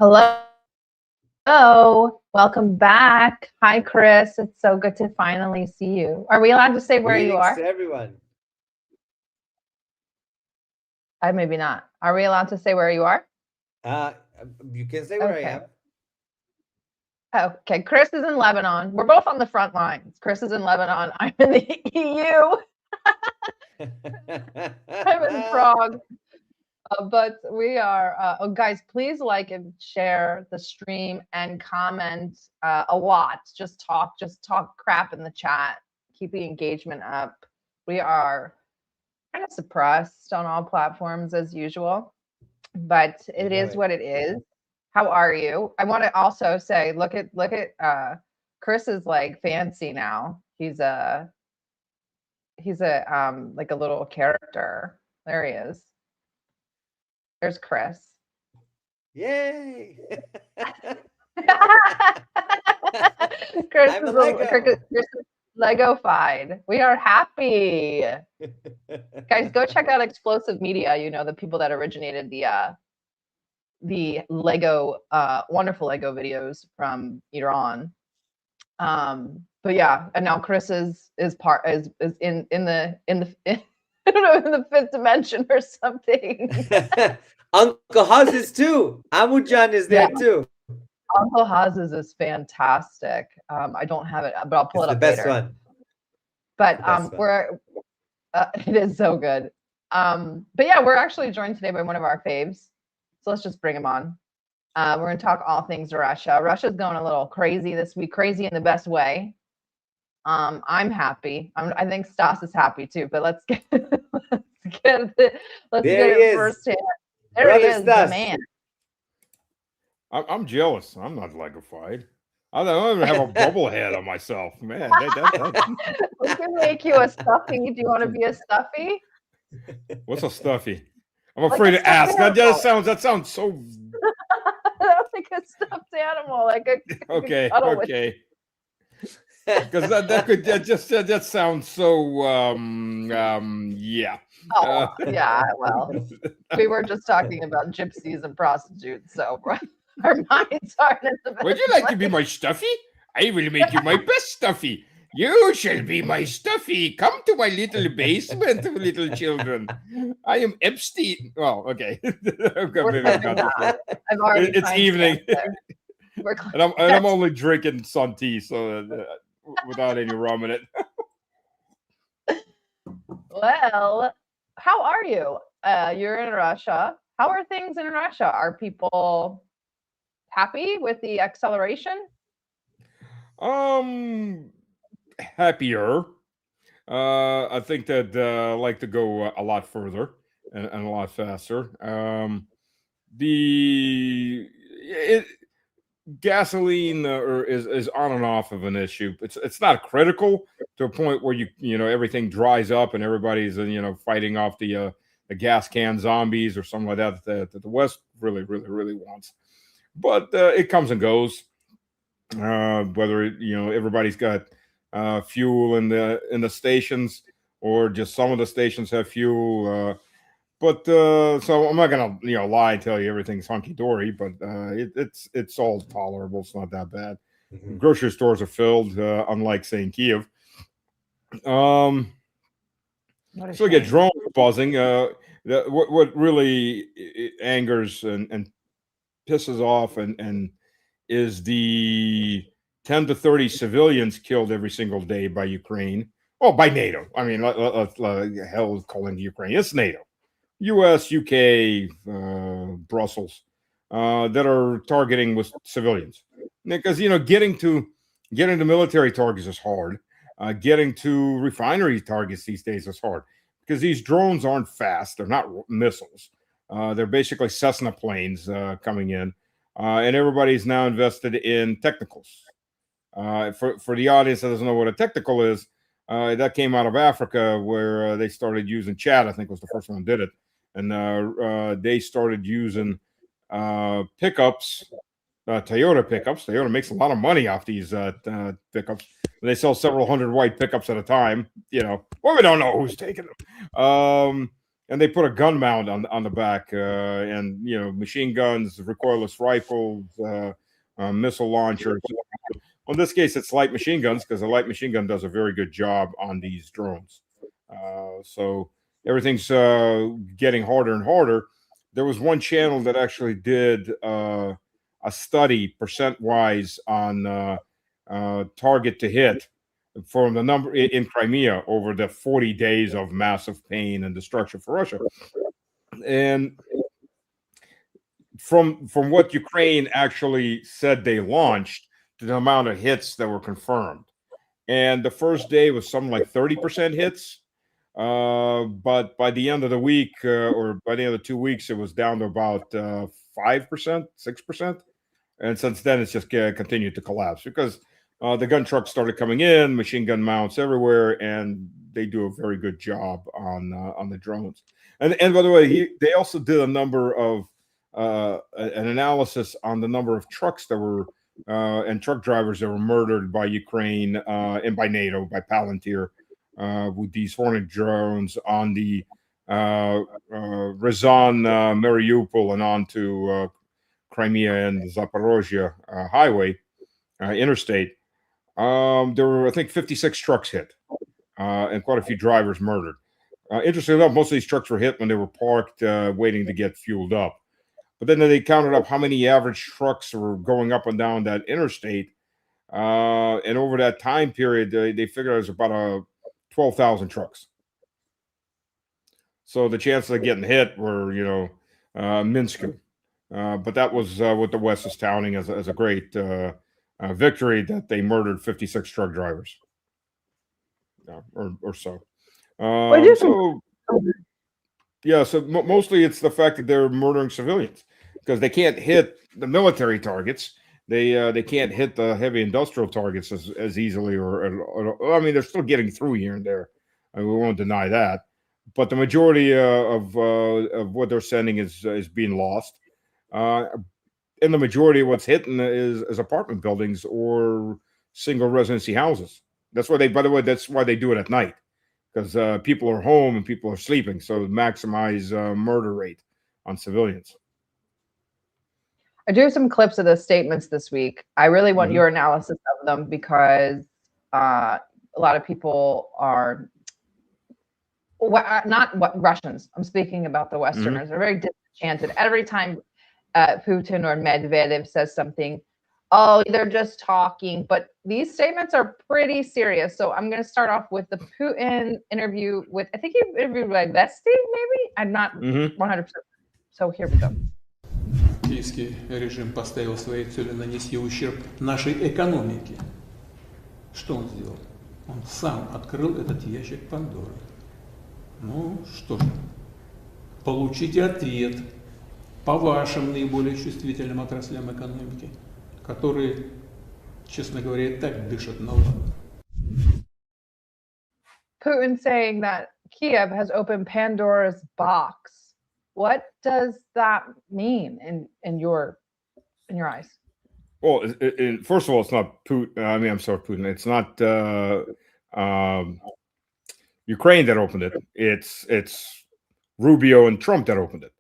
Hello. Welcome back. Hi, Chris. It's so good to finally see you. Are we allowed to say where you are? To everyone. Maybe not. Are we allowed to say where you are? You can say where I am. Okay, Chris is in Lebanon. We're both on the front lines. Chris is in Lebanon. I'm in the EU. I'm in Prague. But we are, guys, please like and share the stream and comment a lot. Just talk crap in the chat. Keep the engagement up. We are kind of suppressed on all platforms as usual, but it is what it is. How are you? I want to also say, look at Chris is like fancy now. He's a like a little character. There he is. There's Chris. Yay! Chris is Lego-fied. We are happy. Guys, go check out Explosive Media. You know, the people that originated the Lego, wonderful Lego videos from Iran. But yeah, and now Chris is in the I don't know, in the fifth dimension or something. Uncle Haz's too. Amujan is there too. Uncle Haz's is fantastic. I don't have it, but I'll pull it up later. The best one. But it is so good. But yeah, we're actually joined today by one of our faves. So let's just bring him on. We're going to talk all things Russia. Russia's going a little crazy this week, crazy in the best way. I'm happy. I think Stas is happy too. But let's get it firsthand. There he is, the man. I'm jealous. I'm not Lego-fied. I don't even have a bubble head on myself, man. We can make you a stuffy. Do you want to be a stuffy? What's a stuffy? I'm afraid to ask. That sounds so. Like a stuffed animal, like a. Okay. Because that sounds so yeah. Oh yeah, well, we were just talking about gypsies and prostitutes, so our minds aren't in the. Would you like to be my stuffy? I will make you my best stuffy. You shall be my stuffy. Come to my little basement, little children. I am Epstein. Well, okay. It's evening. And I'm only drinking sun tea, so without any rum in it. Well, how are you? You're in Russia. How are things in Russia? Are people happy with the acceleration? Happier. I think that I like to go a lot further and a lot faster. Gasoline is on and off of an issue. It's not critical to a point where you know everything dries up and everybody's fighting off the gas can zombies or something like that that the West really wants. But it comes and goes. Whether everybody's got fuel in the stations or just some of the stations have fuel. But so I'm not gonna lie and tell you everything's hunky dory, but it's all tolerable. It's not that bad. Mm-hmm. Grocery stores are filled, unlike say in Kiev. So we get drones buzzing. What really angers and pisses off and is the 10 to 30 civilians killed every single day by Ukraine. Oh, by NATO. I mean, hell, calling Ukraine. It's NATO. U.S., U.K., Brussels, that are targeting with civilians. Because, getting to military targets is hard. Getting to refinery targets these days is hard. Because these drones aren't fast. They're not missiles. They're basically Cessna planes coming in. And everybody's now invested in technicals. For the audience that doesn't know what a technical is, that came out of Africa where they started using Chad, I think was the first one that did it. And they started using pickups, Toyota pickups. Toyota makes a lot of money off these pickups. They sell several hundred white pickups at a time. Well, we don't know who's taking them. and they put a gun mount on the back, and machine guns, recoilless rifles, missile launchers. Well, in this case, it's light machine guns because the light machine gun does a very good job on these drones. So everything's getting harder and harder. There was one channel that actually did a study percent-wise on target to hit from the number in Crimea over the 40 days of massive pain and destruction for Russia. And from what Ukraine actually said they launched to the amount of hits that were confirmed. And the first day was something like 30% hits. But by the end of the week, or by the end of 2 weeks, it was down to about 5%, 6%. And since then, it's just continued to collapse because the gun trucks started coming in, machine gun mounts everywhere, and they do a very good job on the drones. And by the way, they also did a number of an analysis on the number of trucks that were and truck drivers that were murdered by Ukraine and by NATO, by Palantir, with these Hornet drones on the Ryazan, Mariupol, and on to Crimea and the Zaporozhye highway, interstate. There were, I think, 56 trucks hit and quite a few drivers murdered. Interestingly enough, most of these trucks were hit when they were parked waiting to get fueled up. But then they counted up how many average trucks were going up and down that interstate. And over that time period, they figured it was about 12,000 trucks. So the chances of getting hit were, minuscule. But that was what the West is touting as a great victory, that they murdered 56 truck drivers. Or so. So mostly it's the fact that they're murdering civilians because they can't hit the military targets. They can't hit the heavy industrial targets as easily, or I mean, they're still getting through here and there. We won't deny that, but the majority of what they're sending is being lost, and the majority of what's hitting is apartment buildings or single residency houses. That's why that's why they do it at night, because people are home and people are sleeping, so maximize murder rate on civilians. I do have some clips of the statements this week. I really want your analysis of them because a lot of people are not Russians. I'm speaking about the Westerners. They're very disenchanted. Every time Putin or Medvedev says something, oh, they're just talking. But these statements are pretty serious. So I'm going to start off with the Putin interview with, I think he interviewed Wildberries, maybe? I'm not 100%. So here we go. Киевский режим поставил своей целью нанести ущерб нашей экономике. Что он сделал? Он сам открыл этот ящик Пандоры. Ну что же, получите ответ по вашим наиболее чувствительным отраслям экономики, которые, честно говоря, и так дышат на ладан. Putin saying that Kiev has opened Pandora's box. What does that mean in your eyes? Well, first of all, it's not Putin. I mean, I'm sorry, Putin. It's not Ukraine that opened it. It's Rubio and Trump that opened it.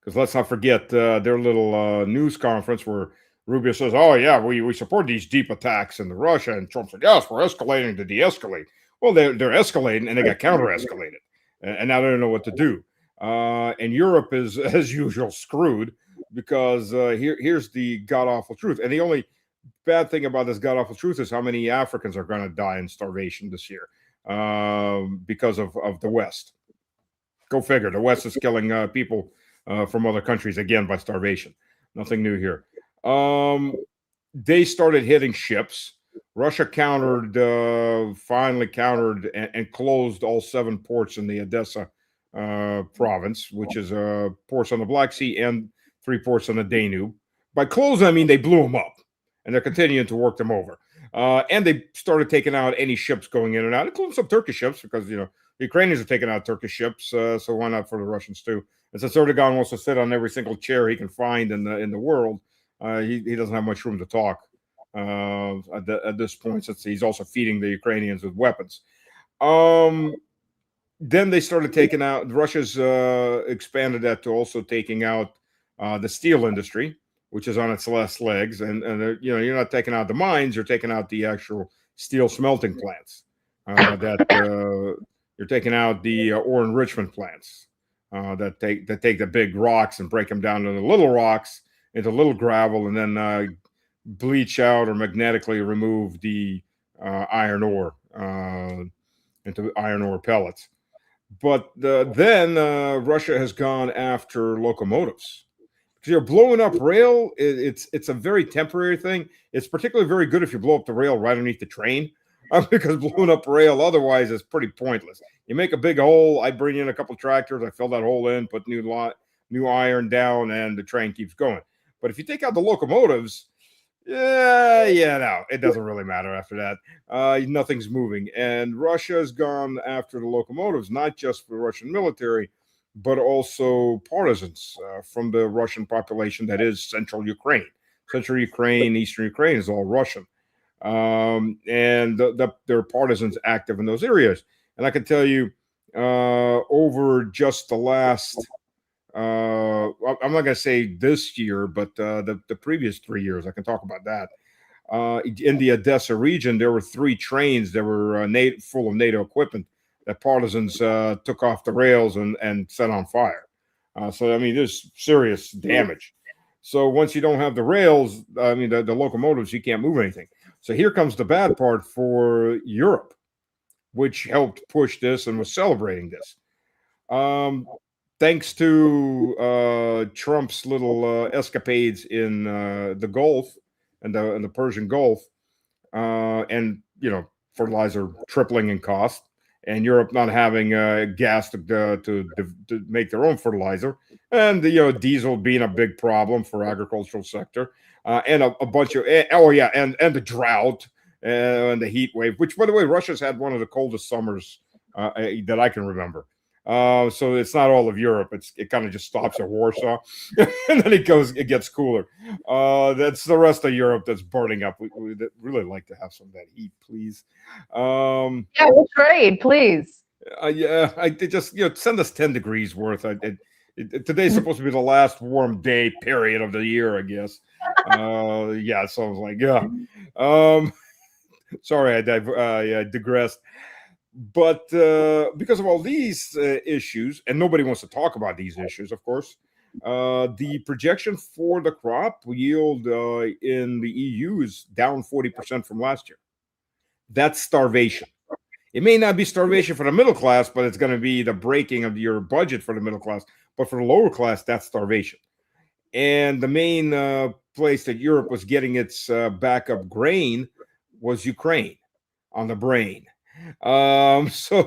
Because let's not forget their little news conference where Rubio says, "Oh yeah, we support these deep attacks in Russia," and Trump said, "Yes, we're escalating to de-escalate." Well, they're escalating and they got counter-escalated, and now they don't know what to do. And Europe is, as usual, screwed because here's the god-awful truth. And the only bad thing about this god-awful truth is how many Africans are going to die in starvation this year because of the West. Go figure. The West is killing people from other countries again by starvation. Nothing new here. They started hitting ships. Russia finally countered and closed all 7 ports in the Odessa province, which is ports on the Black Sea and 3 ports on the Danube. By close, I mean they blew them up, and they're continuing to work them over. And they started taking out any ships going in and out, including some Turkish ships, because the Ukrainians are taking out Turkish ships, so why not for the Russians too? And since Erdogan wants to sit on every single chair he can find in the world, he doesn't have much room to talk at this point, since he's also feeding the Ukrainians with weapons. then they started taking out. Russia's expanded that to also taking out the steel industry, which is on its last legs, and you're not taking out the mines, you're taking out the actual steel smelting plants. You're taking out the ore enrichment plants that take the big rocks and break them down into little rocks, into little gravel, and then bleach out or magnetically remove the iron ore into iron ore pellets. But then Russia has gone after locomotives. Because you're blowing up rail, it's a very temporary thing. It's particularly very good if you blow up the rail right underneath the train, because blowing up rail otherwise is pretty pointless. You make a big hole. I bring in a couple tractors. I fill that hole in, put new iron down, and the train keeps going. But if you take out the locomotives, no, it doesn't really matter after that. Nothing's moving. And Russia has gone after the locomotives, not just for the Russian military, but also partisans from the Russian population that is central Ukraine. Central Ukraine, eastern Ukraine is all Russian. And there are partisans active in those areas. And I can tell you, over just the last, I'm not going to say this year, but the previous 3 years, I can talk about that. In the Odessa region, there were 3 trains that were full of NATO equipment that partisans took off the rails and set on fire. So, I mean, there's serious damage. So once you don't have the rails, I mean, the locomotives, you can't move anything. So here comes the bad part for Europe, which helped push this and was celebrating this. Thanks to Trump's little escapades in the Gulf and the Persian Gulf, and fertilizer tripling in cost, and Europe not having gas to make their own fertilizer, and diesel being a big problem for agricultural sector, and a bunch of and the drought and the heat wave, which, by the way, Russia's had one of the coldest summers that I can remember. So it's not all of Europe. It kind of just stops at Warsaw, and then it gets cooler. That's the rest of Europe that's burning up. We'd really like to have some of that heat, please. Yeah, we'll trade, please. I just send us 10 degrees worth. Today's supposed to be the last warm day period of the year, I guess. Yeah, so I was like, sorry, I digressed. But because of all these issues, and nobody wants to talk about these issues, of course, the projection for the crop yield in the EU is down 40% from last year. That's starvation. It may not be starvation for the middle class, but it's going to be the breaking of your budget for the middle class. But for the lower class, that's starvation. And the main place that Europe was getting its backup grain was Ukraine, on the brain. So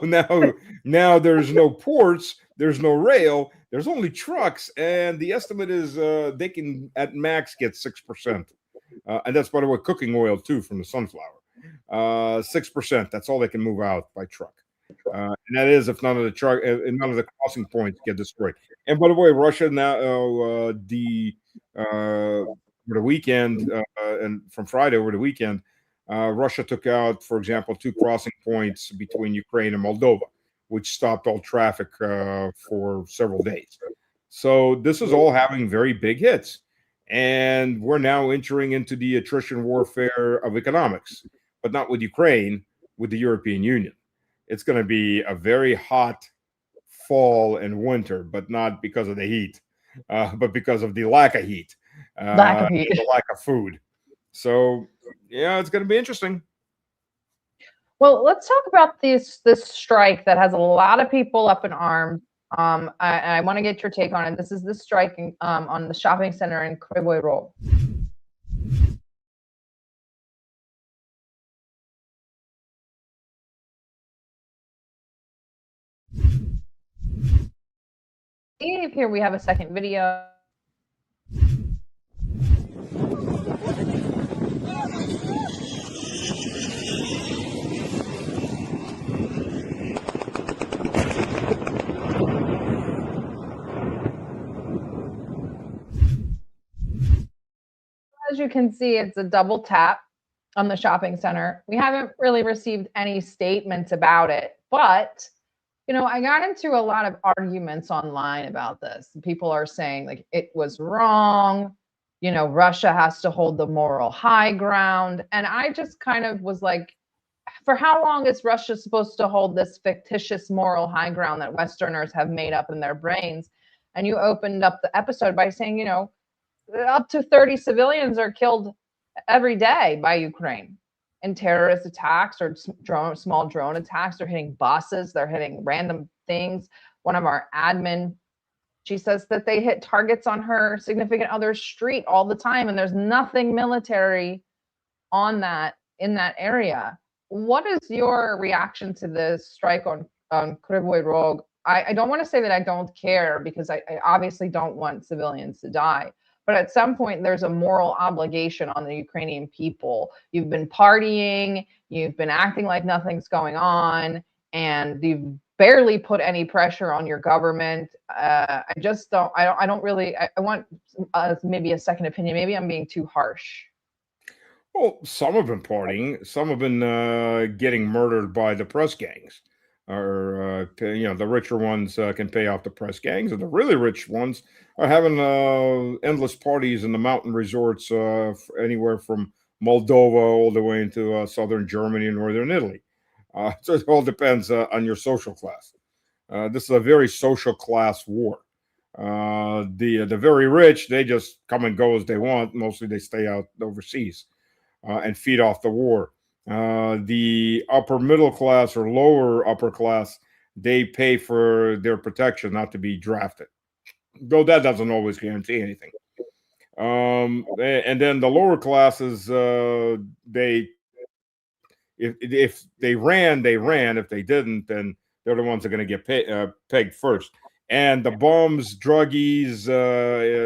now there's no ports, there's no rail, there's only trucks, and the estimate is they can at max get 6%, and that's, by the way, cooking oil too from the sunflower. 6%. That's all they can move out by truck, and that is if none of the crossing points get destroyed. And by the way, Russia now for the weekend and from Friday over the weekend. Russia took out, for example, 2 crossing points between Ukraine and Moldova, which stopped all traffic for several days. So this is all having very big hits. And we're now entering into the attrition warfare of economics, but not with Ukraine, with the European Union. It's going to be a very hot fall and winter, but not because of the heat, but because of the lack of heat, the lack of food. So, yeah, it's going to be interesting. Well, let's talk about this strike that has a lot of people up in arms. I want to get your take on it. This is the strike on the shopping center in Kryvyi Rog. Here we have a second video. As you can see, it's a double tap on the shopping center. We haven't really received any statements about it, but I got into a lot of arguments online about this. People are saying like it was wrong. Russia has to hold the moral high ground. And I just kind of was like, for how long is Russia supposed to hold this fictitious moral high ground that Westerners have made up in their brains? And you opened up the episode by saying, up to 30 civilians are killed every day by Ukraine in terrorist attacks or small drone attacks. They're hitting buses, they're hitting random things. One of our admin, she says that they hit targets on her significant other's street all the time, and there's nothing military on that in that area. What is your reaction to this strike on Kryvyi Rog? I don't want to say that I don't care, because I obviously don't want civilians to die. But at some point, there's a moral obligation on the Ukrainian people. You've been partying, you've been acting like nothing's going on, and you've barely put any pressure on your government. I don't really, I want maybe a second opinion. Maybe I'm being too harsh. Well, some have been partying. Some have been getting murdered by the press gangs. Or, the richer ones can pay off the press gangs, and the really rich ones are having endless parties in the mountain resorts anywhere from Moldova all the way into southern Germany and northern Italy. So it all depends on your social class. This is a very social class war. The very rich, they just come and go as they want. Mostly they stay out overseas and feed off the war. The upper middle class or lower upper class, they pay for their protection not to be drafted, though that doesn't always guarantee anything. And then the lower classes, if they ran, they ran. If they didn't, then they're the ones that are going to get pegged first. And the bums, druggies,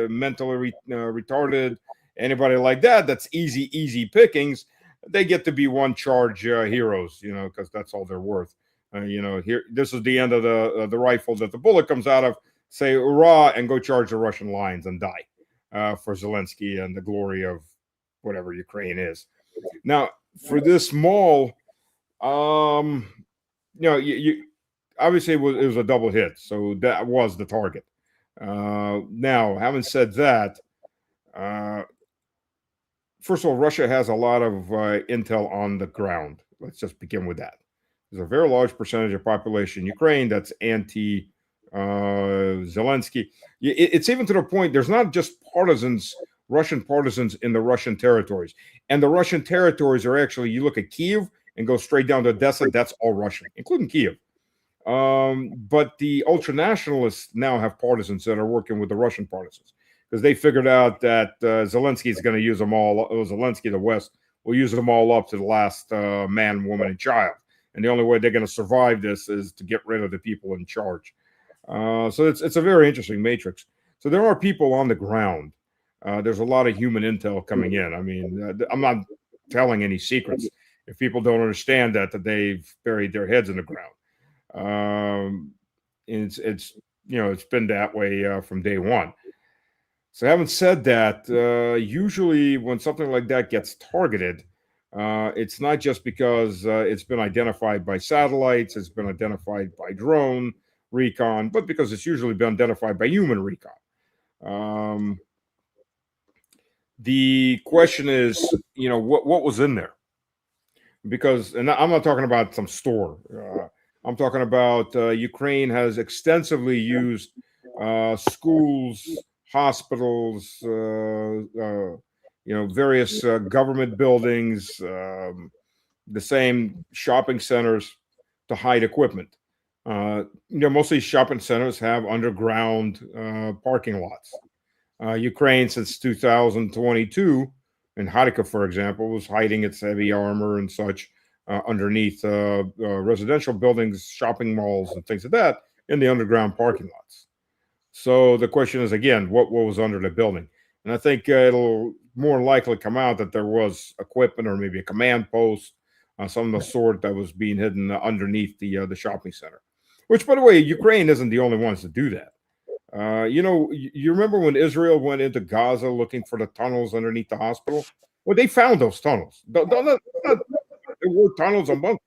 mentally retarded, anybody like that, that's easy pickings. They get to be one charge heroes, because that's all they're worth. Here, this is the end of the rifle that the bullet comes out of. Say hurrah and go charge the Russian lines and die for Zelensky and the glory of whatever Ukraine is. Now, for this mall, you obviously it was a double hit, so that was the target. Now, having said that, first of all, Russia has a lot of intel on the ground. Let's just begin with that. There's a very large percentage of population in Ukraine that's anti Zelensky. It's even to the point there's not just partisans, Russian partisans in the Russian territories. And the Russian territories are actually, you look at Kiev and go straight down to Odessa, that's all Russian, including Kiev. But the ultranationalists now have partisans that are working with the Russian partisans, because they figured out that Zelensky is going to use them all. Zelensky, the West, will use them all up to the last man, woman, and child. And the only way they're going to survive this is to get rid of the people in charge. So it's a very interesting matrix. So there are people on the ground. There's a lot of human intel coming in. I mean, I'm not telling any secrets. If people don't understand that they've buried their heads in the ground. It's been that way from day one. So having said that, usually when something like that gets targeted, it's not just because it's been identified by satellites, it's been identified by drone recon, but because it's usually been identified by human recon. The question is, what was in there? Because, and I'm not talking about some store. I'm talking about Ukraine has extensively used schools, hospitals, various government buildings, the same shopping centers to hide equipment. Most of these shopping centers have underground parking lots. Ukraine, since 2022, in Kharkiv, for example, was hiding its heavy armor and such underneath residential buildings, shopping malls, and things like that in the underground parking lots. So the question is, again, what was under the building? And I think it'll more likely come out that there was equipment or maybe a command post, some of the sort that was being hidden underneath the shopping center. Which, by the way, Ukraine isn't the only ones to do that. You remember when Israel went into Gaza looking for the tunnels underneath the hospital? Well, they found those tunnels. There were tunnels and bunkers.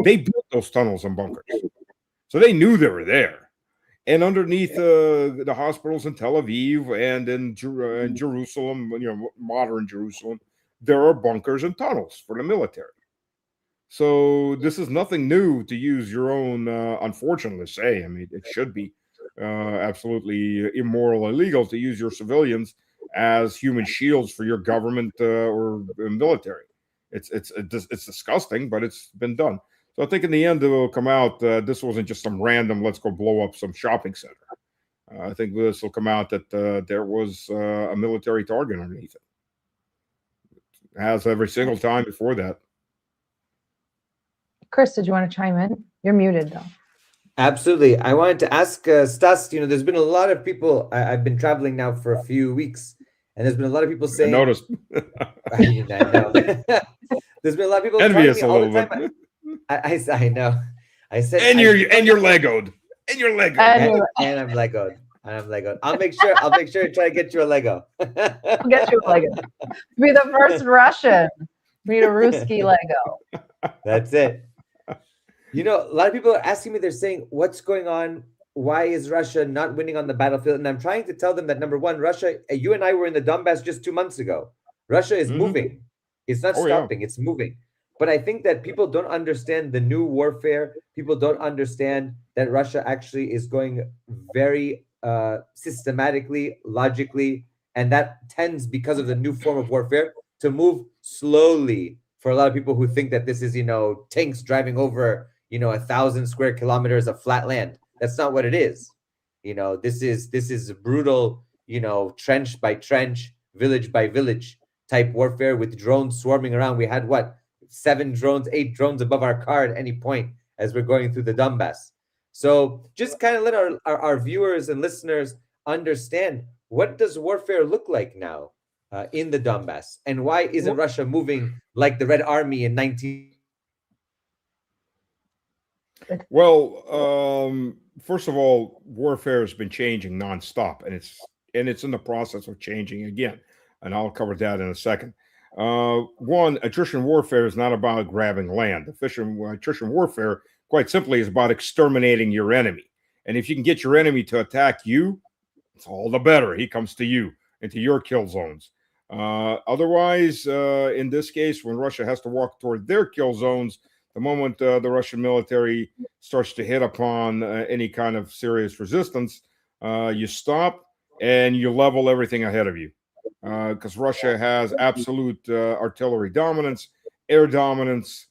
They built those tunnels and bunkers. So they knew they were there. And underneath the hospitals in Tel Aviv and in Jerusalem, modern Jerusalem, there are bunkers and tunnels for the military. So this is nothing new to use your own, unfortunately, say. I mean, it should be absolutely immoral, illegal to use your civilians as human shields for your government or military. It's disgusting, but it's been done. So I think in the end it will come out this wasn't just some random let's go blow up some shopping center. I think this will come out that there was a military target underneath it. It has every single time before that. Chris, did you want to chime in? You're muted though. Absolutely. I wanted to ask Stas, there's been a lot of people, I've been traveling now for a few weeks, and there's been a lot of people saying... I noticed. I know. There's been a lot of people envious a all little the time. bit. I know. I said... And you're Legoed. And you're Legoed. And I'm Legoed. I'll make sure to try to get you a Lego. I'll get you a Lego. Be the first Russian. Be a Ruski Lego. That's it. A lot of people are asking me, they're saying, what's going on? Why is Russia not winning on the battlefield? And I'm trying to tell them that, number one, Russia, you and I were in the Donbass just 2 months ago. Russia is moving. It's not stopping. Yeah. It's moving. But I think that people don't understand the new warfare. People don't understand that Russia actually is going very systematically, logically, and that tends, because of the new form of warfare, to move slowly. For a lot of people who think that this is, tanks driving over, 1,000 square kilometers of flat land. That's not what it is. This is brutal, trench by trench, village by village type warfare with drones swarming around. We had 8 drones above our car at any point as we're going through the Donbass. So just kind of let our viewers and listeners understand, what does warfare look like now in the Donbass, and why isn't Russia moving like the Red Army in 19? Well, first of all, warfare has been changing nonstop, and it's in the process of changing again, and I'll cover that in a second. One, attrition warfare is not about grabbing land. Attrition warfare, quite simply, is about exterminating your enemy. And if you can get your enemy to attack you, it's all the better. He comes to you, into your kill zones. Otherwise, in this case, when Russia has to walk toward their kill zones, the moment the Russian military starts to hit upon any kind of serious resistance, you stop and you level everything ahead of you. Because Russia has absolute artillery dominance, air dominance,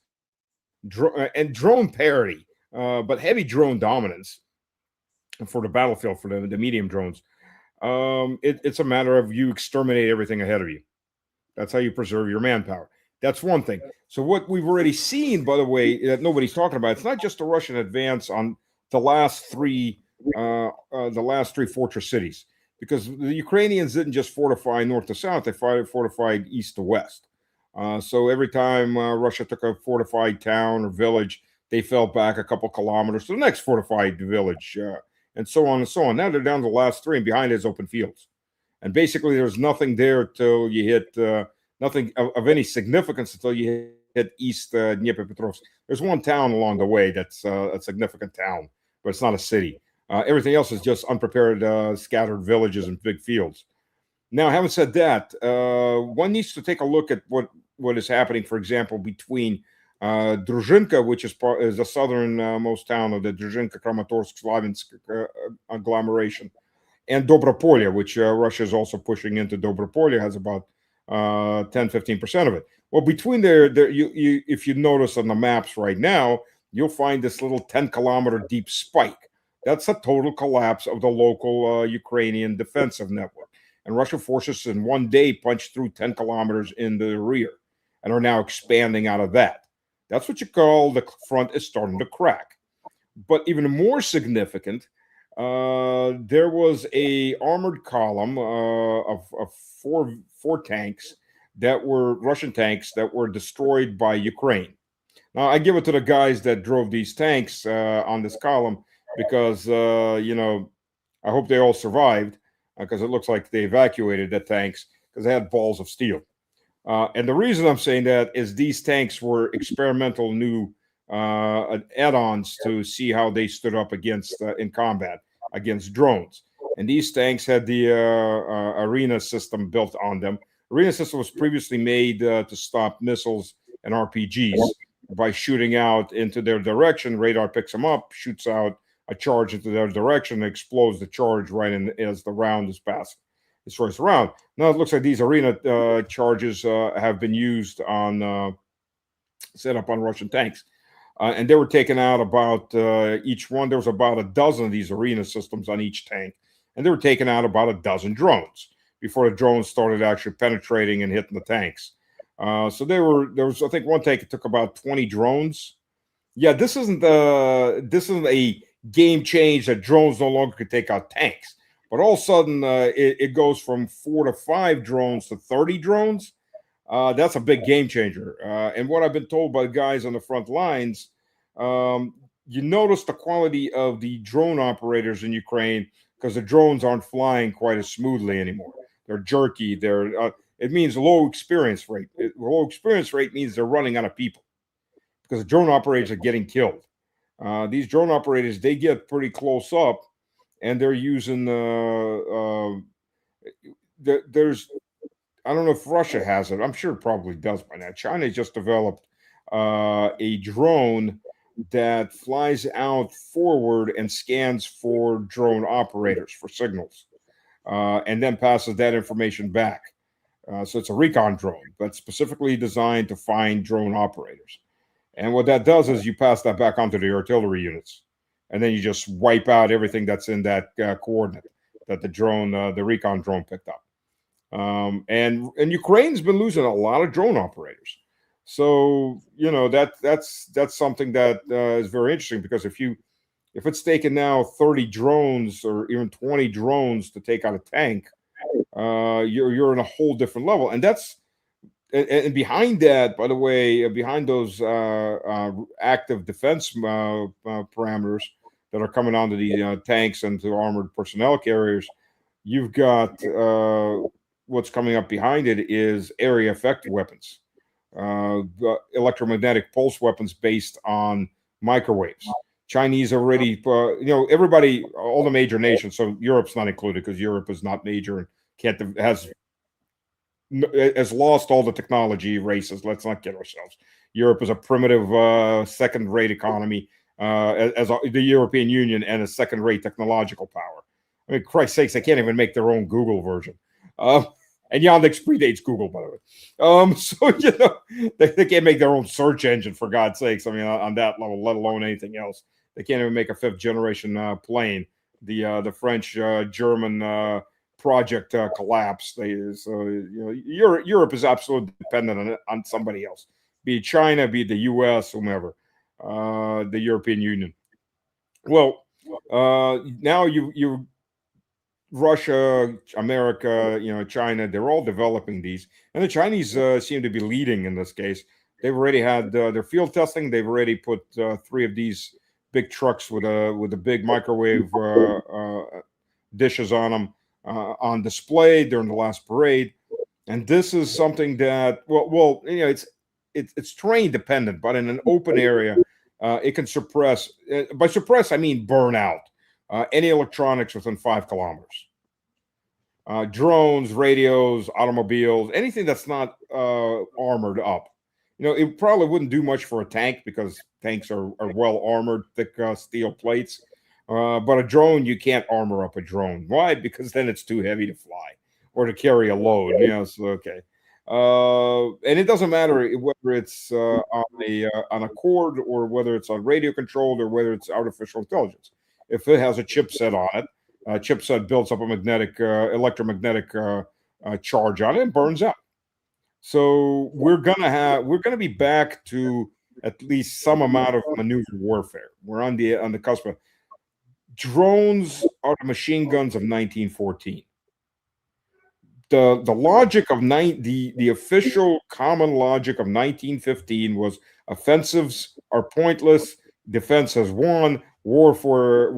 and drone parity, but heavy drone dominance for the battlefield, for the medium drones. It's a matter of you exterminate everything ahead of you. That's how you preserve your manpower. That's one thing. So what we've already seen, by the way, that nobody's talking about, it's not just a Russian advance on the last three fortress cities, because the Ukrainians didn't just fortify north to south; they fortified east to west. So every time Russia took a fortified town or village, they fell back a couple kilometers to the next fortified village, and so on and so on. Now they're down to the last three, and behind is open fields. And basically, there's nothing there till you hit nothing of any significance until you hit east Dnipropetrovsk. There's one town along the way that's a significant town, but it's not a city. Everything else is just unprepared, scattered villages and big fields. Now, having said that, one needs to take a look at what is happening, for example, between Druzhinka, which is the southernmost town of the Druzhinka-Kramatorsk-Slavinsk agglomeration, and Dobropolye, which Russia is also pushing into. Dobropolye has about 10-15% of it. Well, between there, you if you notice on the maps right now, you'll find this little 10-kilometer deep spike. That's a total collapse of the local Ukrainian defensive network. And Russian forces in one day punched through 10 kilometers in the rear and are now expanding out of that. That's what you call the front is starting to crack. But even more significant, there was a armored column of four tanks that were Russian tanks that were destroyed by Ukraine. Now, I give it to the guys that drove these tanks on this column because, I hope they all survived because it looks like they evacuated the tanks because they had balls of steel. And the reason I'm saying that is these tanks were experimental new add-ons to see how they stood up against in combat against drones. And these tanks had the Arena system built on them. Arena system was previously made to stop missiles and RPGs by shooting out into their direction. Radar picks them up, shoots out a charge into their direction, and explodes the charge right in as the round is passed. Destroys the round. Now it looks like these Arena charges have been used on set up on Russian tanks. And they were taken out about each one. There was about a dozen of these Arena systems on each tank. And they were taking out about a dozen drones before the drones started actually penetrating and hitting the tanks. So there was, I think, one tank that took about 20 drones. Yeah, this isn't a game change that drones no longer could take out tanks. But all of a sudden, it goes from 4 to 5 drones to 30 drones. That's a big game changer. And what I've been told by guys on the front lines, you notice the quality of the drone operators in Ukraine because the drones aren't flying quite as smoothly anymore. They're jerky. It means low experience rate. Low experience rate means they're running out of people because the drone operators are getting killed. These drone operators, they get pretty close up, and they're using there's. I don't know if Russia has it. I'm sure it probably does by now. China just developed a drone that flies out forward and scans for drone operators for signals, and then passes that information back. So it's a recon drone, but specifically designed to find drone operators. And what that does is you pass that back onto the artillery units, and then you just wipe out everything that's in that coordinate that the recon drone picked up. And Ukraine's been losing a lot of drone operators. So, that's something that is very interesting because if it's taken now 30 drones or even 20 drones to take out a tank, you're in a whole different level. And and behind that, by the way, behind those active defense parameters that are coming onto the tanks and to armored personnel carriers, you've got what's coming up behind it is area effective weapons, electromagnetic pulse weapons based on microwaves. Chinese already, everybody, all the major nations, so Europe's not included because Europe is not major and has lost all the technology races. Let's not kid ourselves. Europe is a primitive second-rate economy, as the European Union, and a second-rate technological power. I mean, Christ's sakes, they can't even make their own Google version. And Yandex predates Google, by the way. So, they can't make their own search engine, for God's sakes. I mean, on that level, let alone anything else. They can't even make a 5th-generation plane. The French-German project collapsed. Europe is absolutely dependent on somebody else, be it China, be it the U.S., whomever, the European Union. Well, now you Russia, America, China, they're all developing these. And the Chinese seem to be leading in this case. They've already had their field testing. They've already put 3 of these big trucks with a big microwave dishes on them on display during the last parade. And this is something that, it's terrain dependent, but in an open area, it can suppress. By suppress, I mean burn out. Any electronics within 5 kilometers. Drones, radios, automobiles, anything that's not armored up. It probably wouldn't do much for a tank because tanks are well armored, thick steel plates. But a drone, you can't armor up a drone. Why? Because then it's too heavy to fly or to carry a load. So okay. And it doesn't matter whether it's on a cord or whether it's on radio controlled or whether it's artificial intelligence. If it has a chipset on it, chipset builds up a electromagnetic charge on it and burns out. So we're gonna be back to at least some amount of maneuver warfare. We're on the cusp of drones are the machine guns of 1914. The logic of the official common logic of 1915 was offensives are pointless, defense has won. Warfare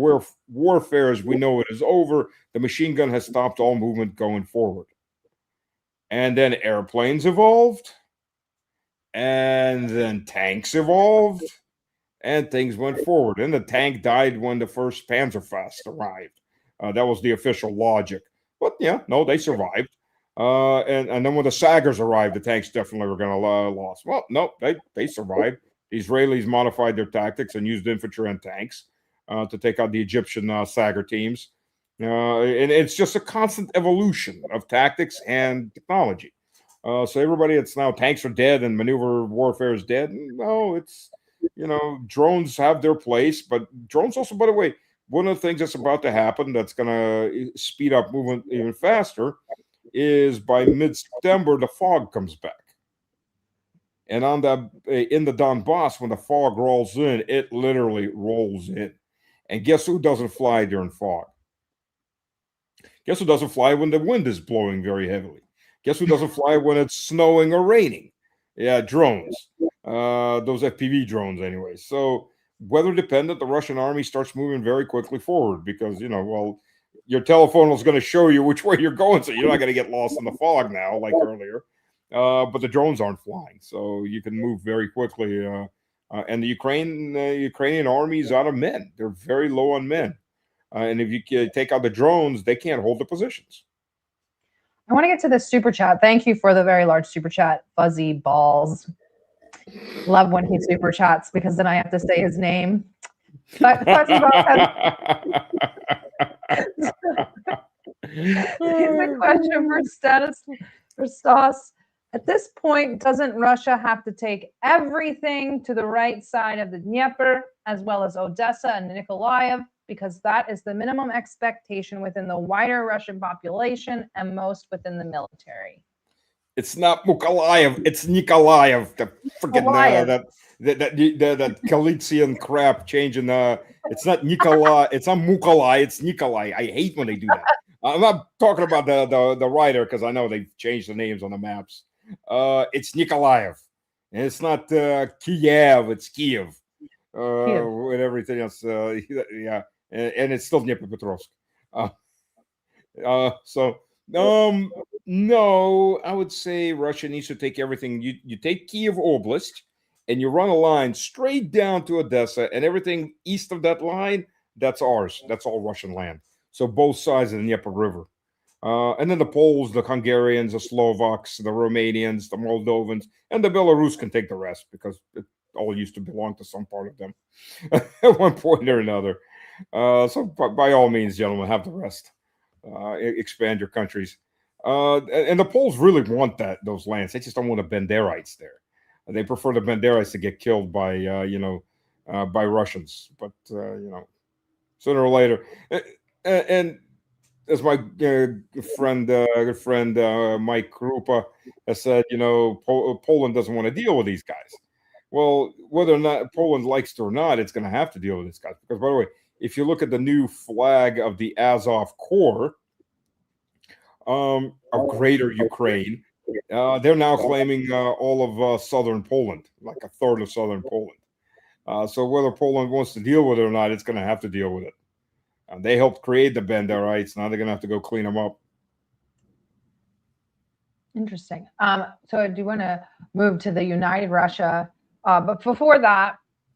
as we know it is over. The machine gun has stopped all movement going forward. And then airplanes evolved. And then tanks evolved. and things went forward. And the tank died when the first Panzerfaust arrived. That was the official logic. But yeah, no, they survived. And then when the Sagers arrived, the tanks definitely were going to lose. Well, no, they survived. The Israelis modified their tactics and used infantry and tanks to take out the Egyptian Sager teams. And it's just a constant evolution of tactics and technology. So everybody, it's now tanks are dead and maneuver warfare is dead. No, it's, drones have their place, but drones also, by the way, one of the things that's about to happen that's going to speed up movement even faster is by mid-September, the fog comes back. And in the Donbass, when the fog rolls in, it literally rolls in. And guess who doesn't fly during fog? Guess who doesn't fly when the wind is blowing very heavily? Guess who doesn't fly when it's snowing or raining? Yeah, drones. Those FPV drones anyway. So weather dependent, the Russian army starts moving very quickly forward because, your telephone is going to show you which way you're going. So you're not going to get lost in the fog now, like earlier. But the drones aren't flying. So you can move very quickly. And the Ukrainian army is out of men. They're very low on men. And if you take out the drones, they can't hold the positions. I want to get to this super chat. Thank you for the very large super chat, Fuzzy Balls. Love when he super chats because then I have to say his name. But Fuzzy Balls Here's a question for Stas. At this point, doesn't Russia have to take everything to the right side of the Dnieper, as well as Odessa and Nikolaev, because that is the minimum expectation within the wider Russian population and most within the military? It's not Mukalaev, it's Nikolaev. The freaking that Galician crap changing. It's not Nikolai, it's not Mukolai, it's Nikolai. I hate when they do that. I'm not talking about the writer because I know they've changed the names on the maps. It's Nikolaev, and it's not Kiev. It's Kiev, and everything else. Yeah, and it's still Dnipropetrovsk. No, I would say Russia needs to take everything. You take Kiev Oblast, and you run a line straight down to Odessa, and everything east of that line, that's ours. That's all Russian land. So both sides of the Dnieper River. And then the Poles, the Hungarians, the Slovaks, the Romanians, the Moldovans, and the Belarus can take the rest because it all used to belong to some part of them at one point or another. So by all means, gentlemen, have the rest. Expand your countries. And the Poles really want those lands. They just don't want the Banderites there. They prefer the Banderites to get killed by Russians. But, sooner or later. And as my good friend Mike Krupa has said, Poland doesn't want to deal with these guys. Well, whether or not Poland likes it or not, it's going to have to deal with these guys. Because, by the way, if you look at the new flag of the Azov Corps of Greater Ukraine, they're now claiming all of southern Poland, like a third of southern Poland. So whether Poland wants to deal with it or not, it's going to have to deal with it. They helped create the Banderites. Now they're going to have to go clean them up. Interesting. So I do want to move to the United Russia. But before that,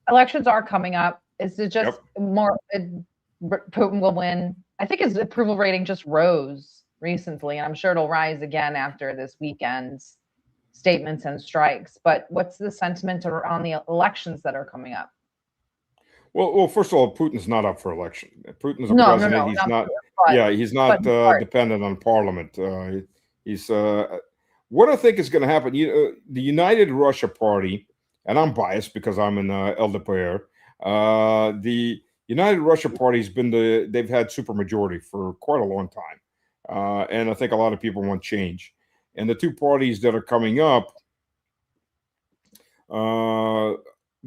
elections are coming up. Is it just more Putin will win? I think his approval rating just rose recently, and I'm sure it'll rise again after this weekend's statements and strikes. But what's the sentiment on the elections that are coming up? Well, first of all, Putin's not up for election. Putin's a president. No, he's not. He's not dependent on parliament. He's what I think is going to happen. The United Russia Party, and I'm biased because I'm in LDPR. The United Russia Party's they've had supermajority for quite a long time, and I think a lot of people want change. And the two parties that are coming up,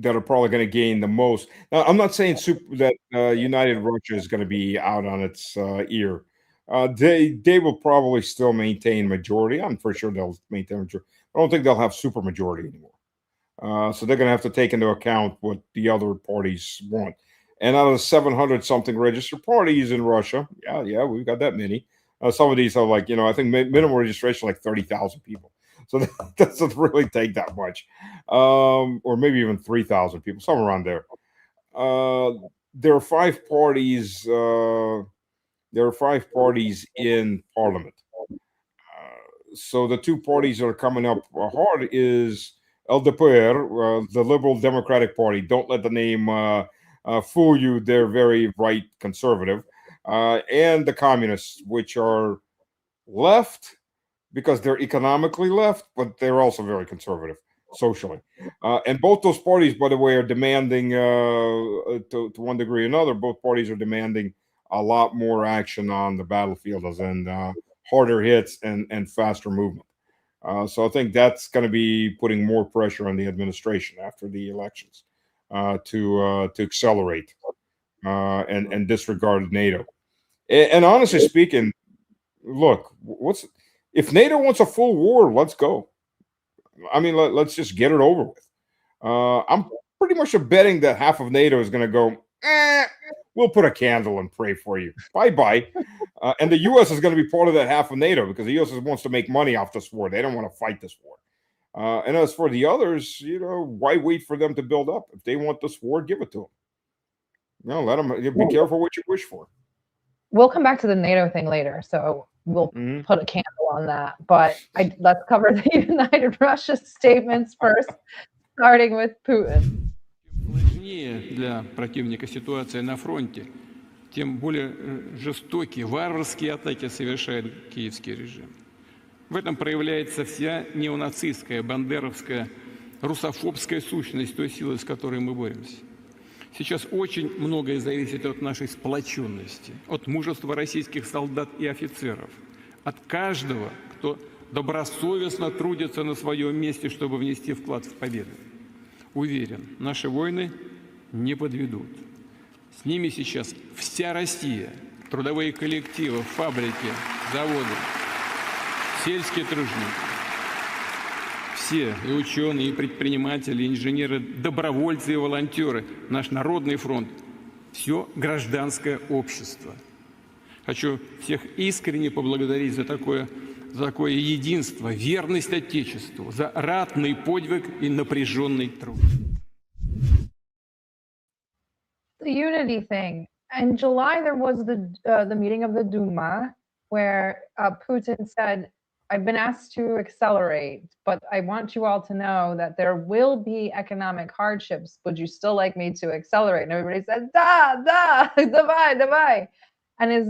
that are probably going to gain the most. Now, I'm not saying that United Russia is going to be out on its ear. They will probably still maintain majority. I'm for sure they'll maintain majority. I don't think they'll have super majority anymore. So they're going to have to take into account what the other parties want. And out of the 700 something registered parties in Russia, we've got that many. Some of these are like, I think minimum registration like 30,000 people. So that doesn't really take that much, or maybe even 3,000 people, somewhere around there. there are five parties. There are five parties in parliament. So the two parties that are coming up hard is LDPR, the Liberal Democratic Party. Don't let the name fool you. They're very right conservative. And the communists, which are left because they're economically left, but they're also very conservative socially. And both those parties, by the way, are demanding, to one degree or another, both parties are demanding a lot more action on the battlefield, as in harder hits and faster movement. So I think that's going to be putting more pressure on the administration after the elections to accelerate and disregard NATO. And honestly speaking, look, if NATO wants a full war, let's go. I mean, let's just get it over with. I'm pretty much betting that half of NATO is going to go, we'll put a candle and pray for you. Bye-bye. And the U.S. is going to be part of that half of NATO because the U.S. wants to make money off this war. They don't want to fight this war. And as for the others, why wait for them to build up? If they want this war, give it to them. Let them. Be careful what you wish for. We'll come back to the NATO thing later, so we'll put a candle on that. But let's cover the United Russia statements first, starting with Putin. Сложнее для противника ситуация на фронте, тем более жестокие, варварские атаки совершает киевский режим. В этом проявляется вся неонацистская, бандеровская, русофобская сущность той силы, с которой мы боремся. Сейчас очень многое зависит от нашей сплоченности, от мужества российских солдат и офицеров, от каждого, кто добросовестно трудится на своем месте, чтобы внести вклад в победу. Уверен, наши воины не подведут. С ними сейчас вся Россия, трудовые коллективы, фабрики, заводы, сельские труженики. Все, и ученые, и предприниматели, и инженеры, добровольцы и волонтеры, наш Народный фронт, все гражданское общество. Хочу всех искренне поблагодарить за такое единство, верность Отечеству, за ратный подвиг и напряженный труд. The unity thing. In July, there was the meeting of the Duma where Putin said, I've been asked to accelerate, but I want you all to know that there will be economic hardships. Would you still like me to accelerate? And everybody said, давай. And is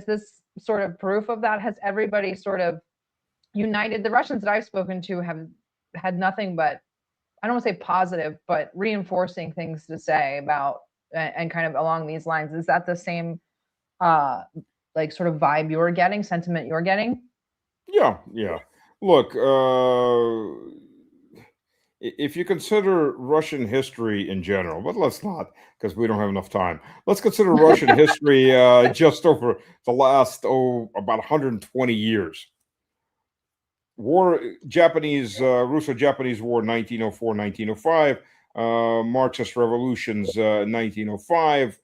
this sort of proof of that? Has everybody sort of united? The Russians that I've spoken to have had nothing but, I don't want to say positive, but reinforcing things to say about, and kind of along these lines. Is that the same sort of vibe you're getting, sentiment you're getting? Yeah. Look, if you consider Russian history in general, but let's not, because we don't have enough time. Let's consider Russian history just over the last, about 120 years. Russo-Japanese War, 1904, 1905, Marxist revolutions, 1905.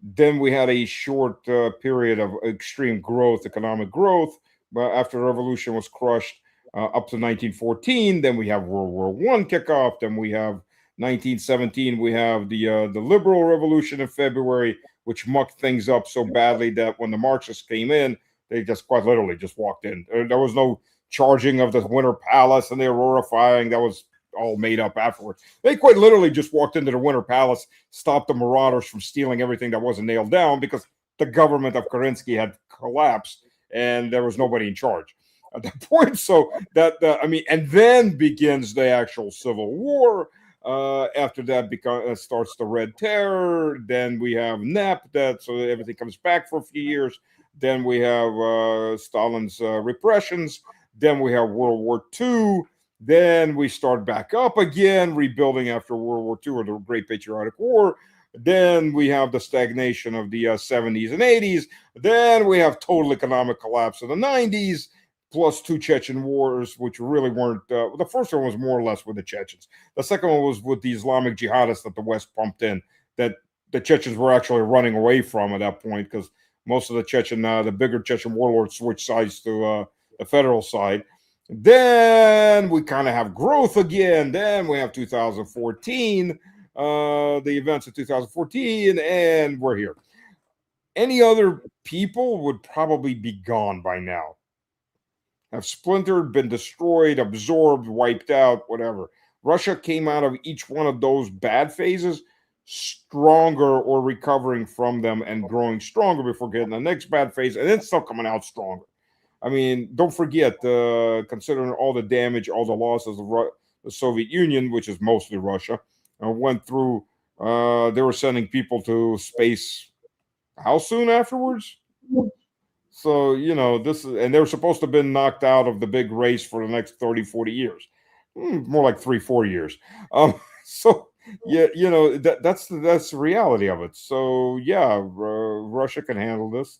Then we had a short period of extreme growth, economic growth, but after the revolution was crushed up to 1914. Then we have World War I kickoff. Then we have 1917. We have the liberal revolution in February, which mucked things up so badly that when the Marxists came in, they just quite literally just walked in. There was no charging of the Winter Palace and the Aurora firing. That was all made up afterwards. They quite literally just walked into the Winter Palace, stopped the marauders from stealing everything that wasn't nailed down because the government of Kerensky had collapsed and there was nobody in charge at that point. So and then begins the actual civil war. After that starts the Red Terror. Then we have NEP, so everything comes back for a few years. Then we have Stalin's repressions. Then we have World War II. Then we start back up again, rebuilding after World War II or the Great Patriotic War. Then we have the stagnation of the 70s and 80s. Then we have total economic collapse in the 90s, plus two Chechen wars, which really weren't. The first one was more or less with the Chechens. The second one was with the Islamic jihadists that the West pumped in, that the Chechens were actually running away from at that point because most of the bigger Chechen warlords switched sides to the federal side. Then we kind of have growth again. Then we have 2014. the events of 2014, and we're here. Any other people would probably be gone by now. Have splintered, been destroyed, absorbed, wiped out, whatever. Russia came out of each one of those bad phases stronger or recovering from them and growing stronger before getting the next bad phase, and then still coming out stronger. I mean, don't forget, considering all the damage, all the losses of the Soviet Union, which is mostly Russia, went through, they were sending people to space how soon afterwards? So, you know, this is, and they were supposed to have been knocked out of the big race for the next 30, 40 years. More like 3-4 years. So, yeah, you know, that's the reality of it. So, yeah, Russia can handle this,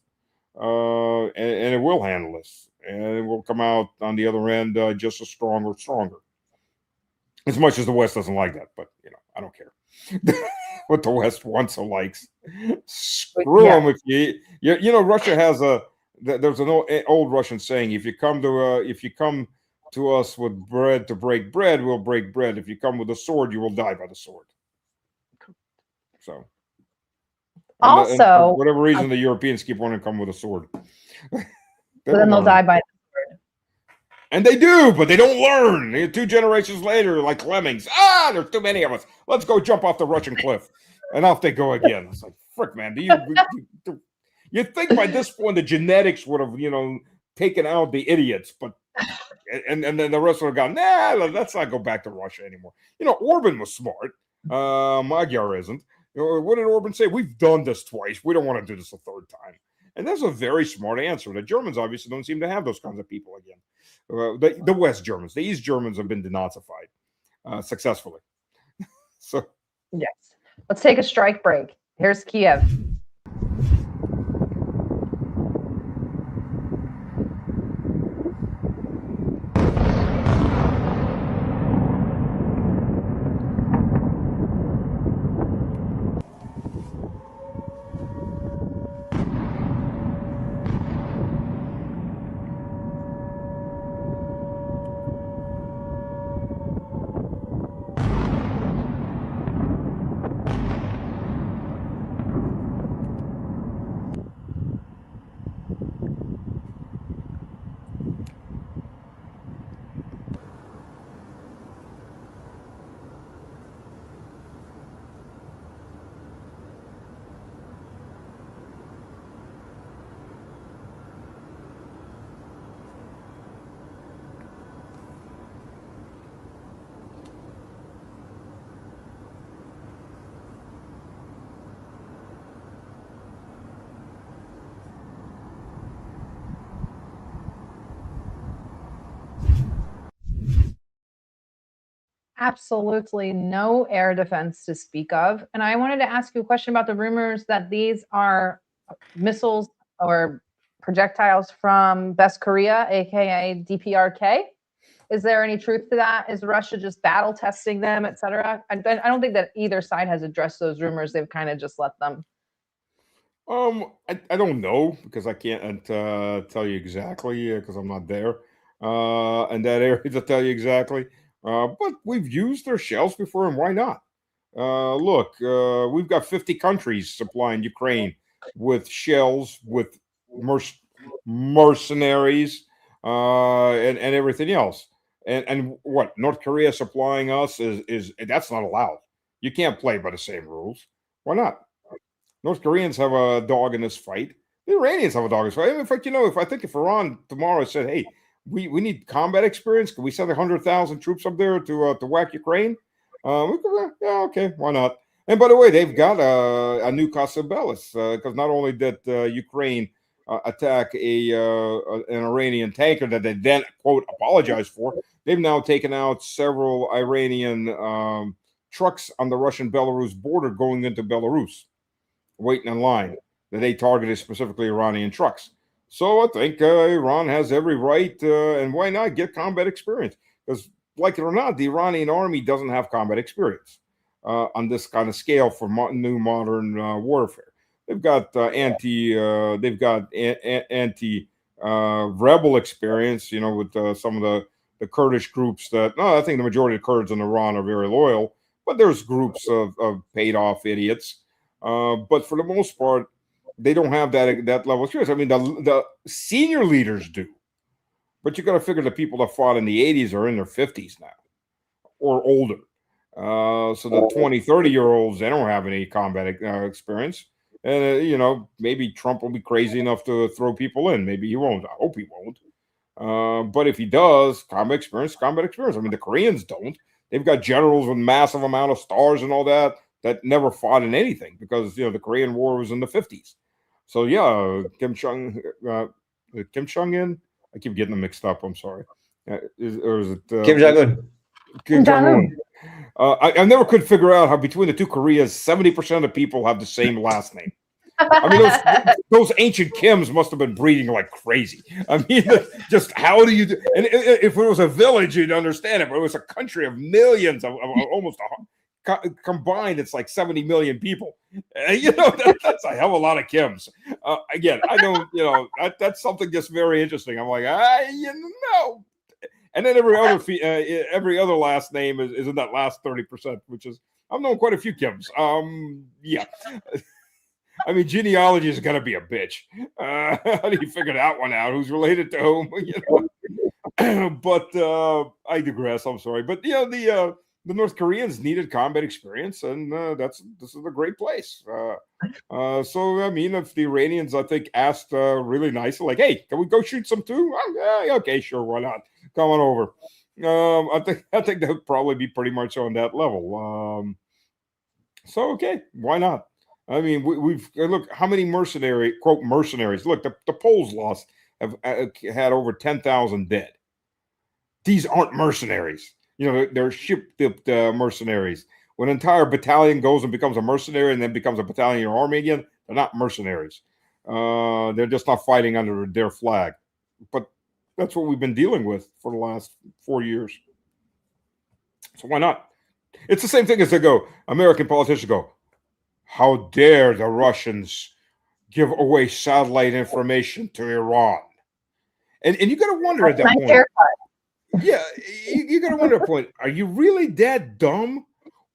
and it will handle this, and it will come out on the other end just as stronger. As much as the West doesn't like that, but, you know, I don't care what the West wants or likes. Screw them if you know, Russia has there's an old Russian saying: if you come to us with bread to break bread, we'll break bread. If you come with a sword, you will die by the sword. So, and for whatever reason, the Europeans keep wanting to come with a sword. Then they'll die by the sword. And they do, but they don't learn. 2 generations later, like lemmings, there's too many of us. Let's go jump off the Russian cliff. And off they go again. It's like, frick, man, you think by this point the genetics would have, you know, taken out the idiots, but and then the rest would have gone, nah, let's not go back to Russia anymore. You know, Orban was smart. Magyar isn't. You know, what did Orban say? We've done this twice. We don't want to do this a third time. And that's a very smart answer. The Germans obviously don't seem to have those kinds of people again. The West Germans, the East Germans have been denazified successfully. So, yes. Let's take a strike break. Here's Kiev. Absolutely no air defense to speak of. And I wanted to ask you a question about the rumors that these are missiles or projectiles from Best Korea, aka DPRK. Is there any truth to that? Is Russia just battle testing them, et cetera? I don't think that either side has addressed those rumors. They've kind of just let them. I don't know, because I can't tell you exactly, because I'm not there in that area to tell you exactly. But we've used their shells before, and why not? Look, we've got 50 countries supplying Ukraine with shells, with mercenaries, and everything else. And what North Korea supplying us is that's not allowed. You can't play by the same rules. Why not? North Koreans have a dog in this fight. The Iranians have a dog in this fight. In fact, you know, if Iran tomorrow said, "Hey, we need combat experience. Can we send 100,000 troops up there to whack Ukraine?" We could, yeah, okay, why not? And by the way, they've got a new Casa Bellis, because not only did Ukraine attack an Iranian tanker that they then, quote, apologized for, they've now taken out several Iranian trucks on the Russian-Belarus border going into Belarus, waiting in line, that they targeted specifically Iranian trucks. So I think Iran has every right, and why not get combat experience? Because, like it or not, the Iranian army doesn't have combat experience on this kind of scale for new modern warfare. They've got anti-rebel experience, you know, with some of the Kurdish groups that. No, I think the majority of Kurds in Iran are very loyal, but there's groups of paid off idiots. But for the most part, they don't have that level of experience. I mean, the senior leaders do, but you got to figure the people that fought in the 80s are in their 50s now or older. So the 20, 30-year-olds, they don't have any combat experience. And, maybe Trump will be crazy enough to throw people in. Maybe he won't. I hope he won't. But if he does, combat experience. I mean, the Koreans don't. They've got generals with massive amount of stars and all that never fought in anything because, the Korean War was in the 50s. So, yeah, Kim Jong-un? I keep getting them mixed up. I'm sorry. Is it Kim Jong-un? Kim Jong-un. I never could figure out how between the two Koreas, 70% of the people have the same last name. I mean, those ancient Kims must have been breeding like crazy. I mean, just how do you do? And if it was a village, you'd understand it, but it was a country of millions of almost combined. It's like 70 million people. That's a hell of a lot of Kims. Again, I don't. That's something just very interesting. I'm like, And then every other last name is in that last 30%, which is I've known quite a few Kims. Yeah. I mean, genealogy is going to be a bitch. How do you figure that one out? Who's related to whom? But I digress. I'm sorry. But, the North Koreans needed combat experience, and this is a great place. So, I mean, if the Iranians, I think, asked really nicely, like, hey, can we go shoot some too? Okay, sure, why not? Come on over. I think that would probably be pretty much on that level. So, okay, why not? I mean, we've look how many quote mercenaries. Look, the Poles have had over 10,000 dead. These aren't mercenaries. They're ship-dipped mercenaries. When an entire battalion goes and becomes a mercenary and then becomes a battalion in your army again, they're not mercenaries. They're just not fighting under their flag. But that's what we've been dealing with for the last 4 years. So why not? It's the same thing as American politicians go, how dare the Russians give away satellite information to Iran? And you got to wonder at that point. Yeah, you got to wonder at that point, are you really that dumb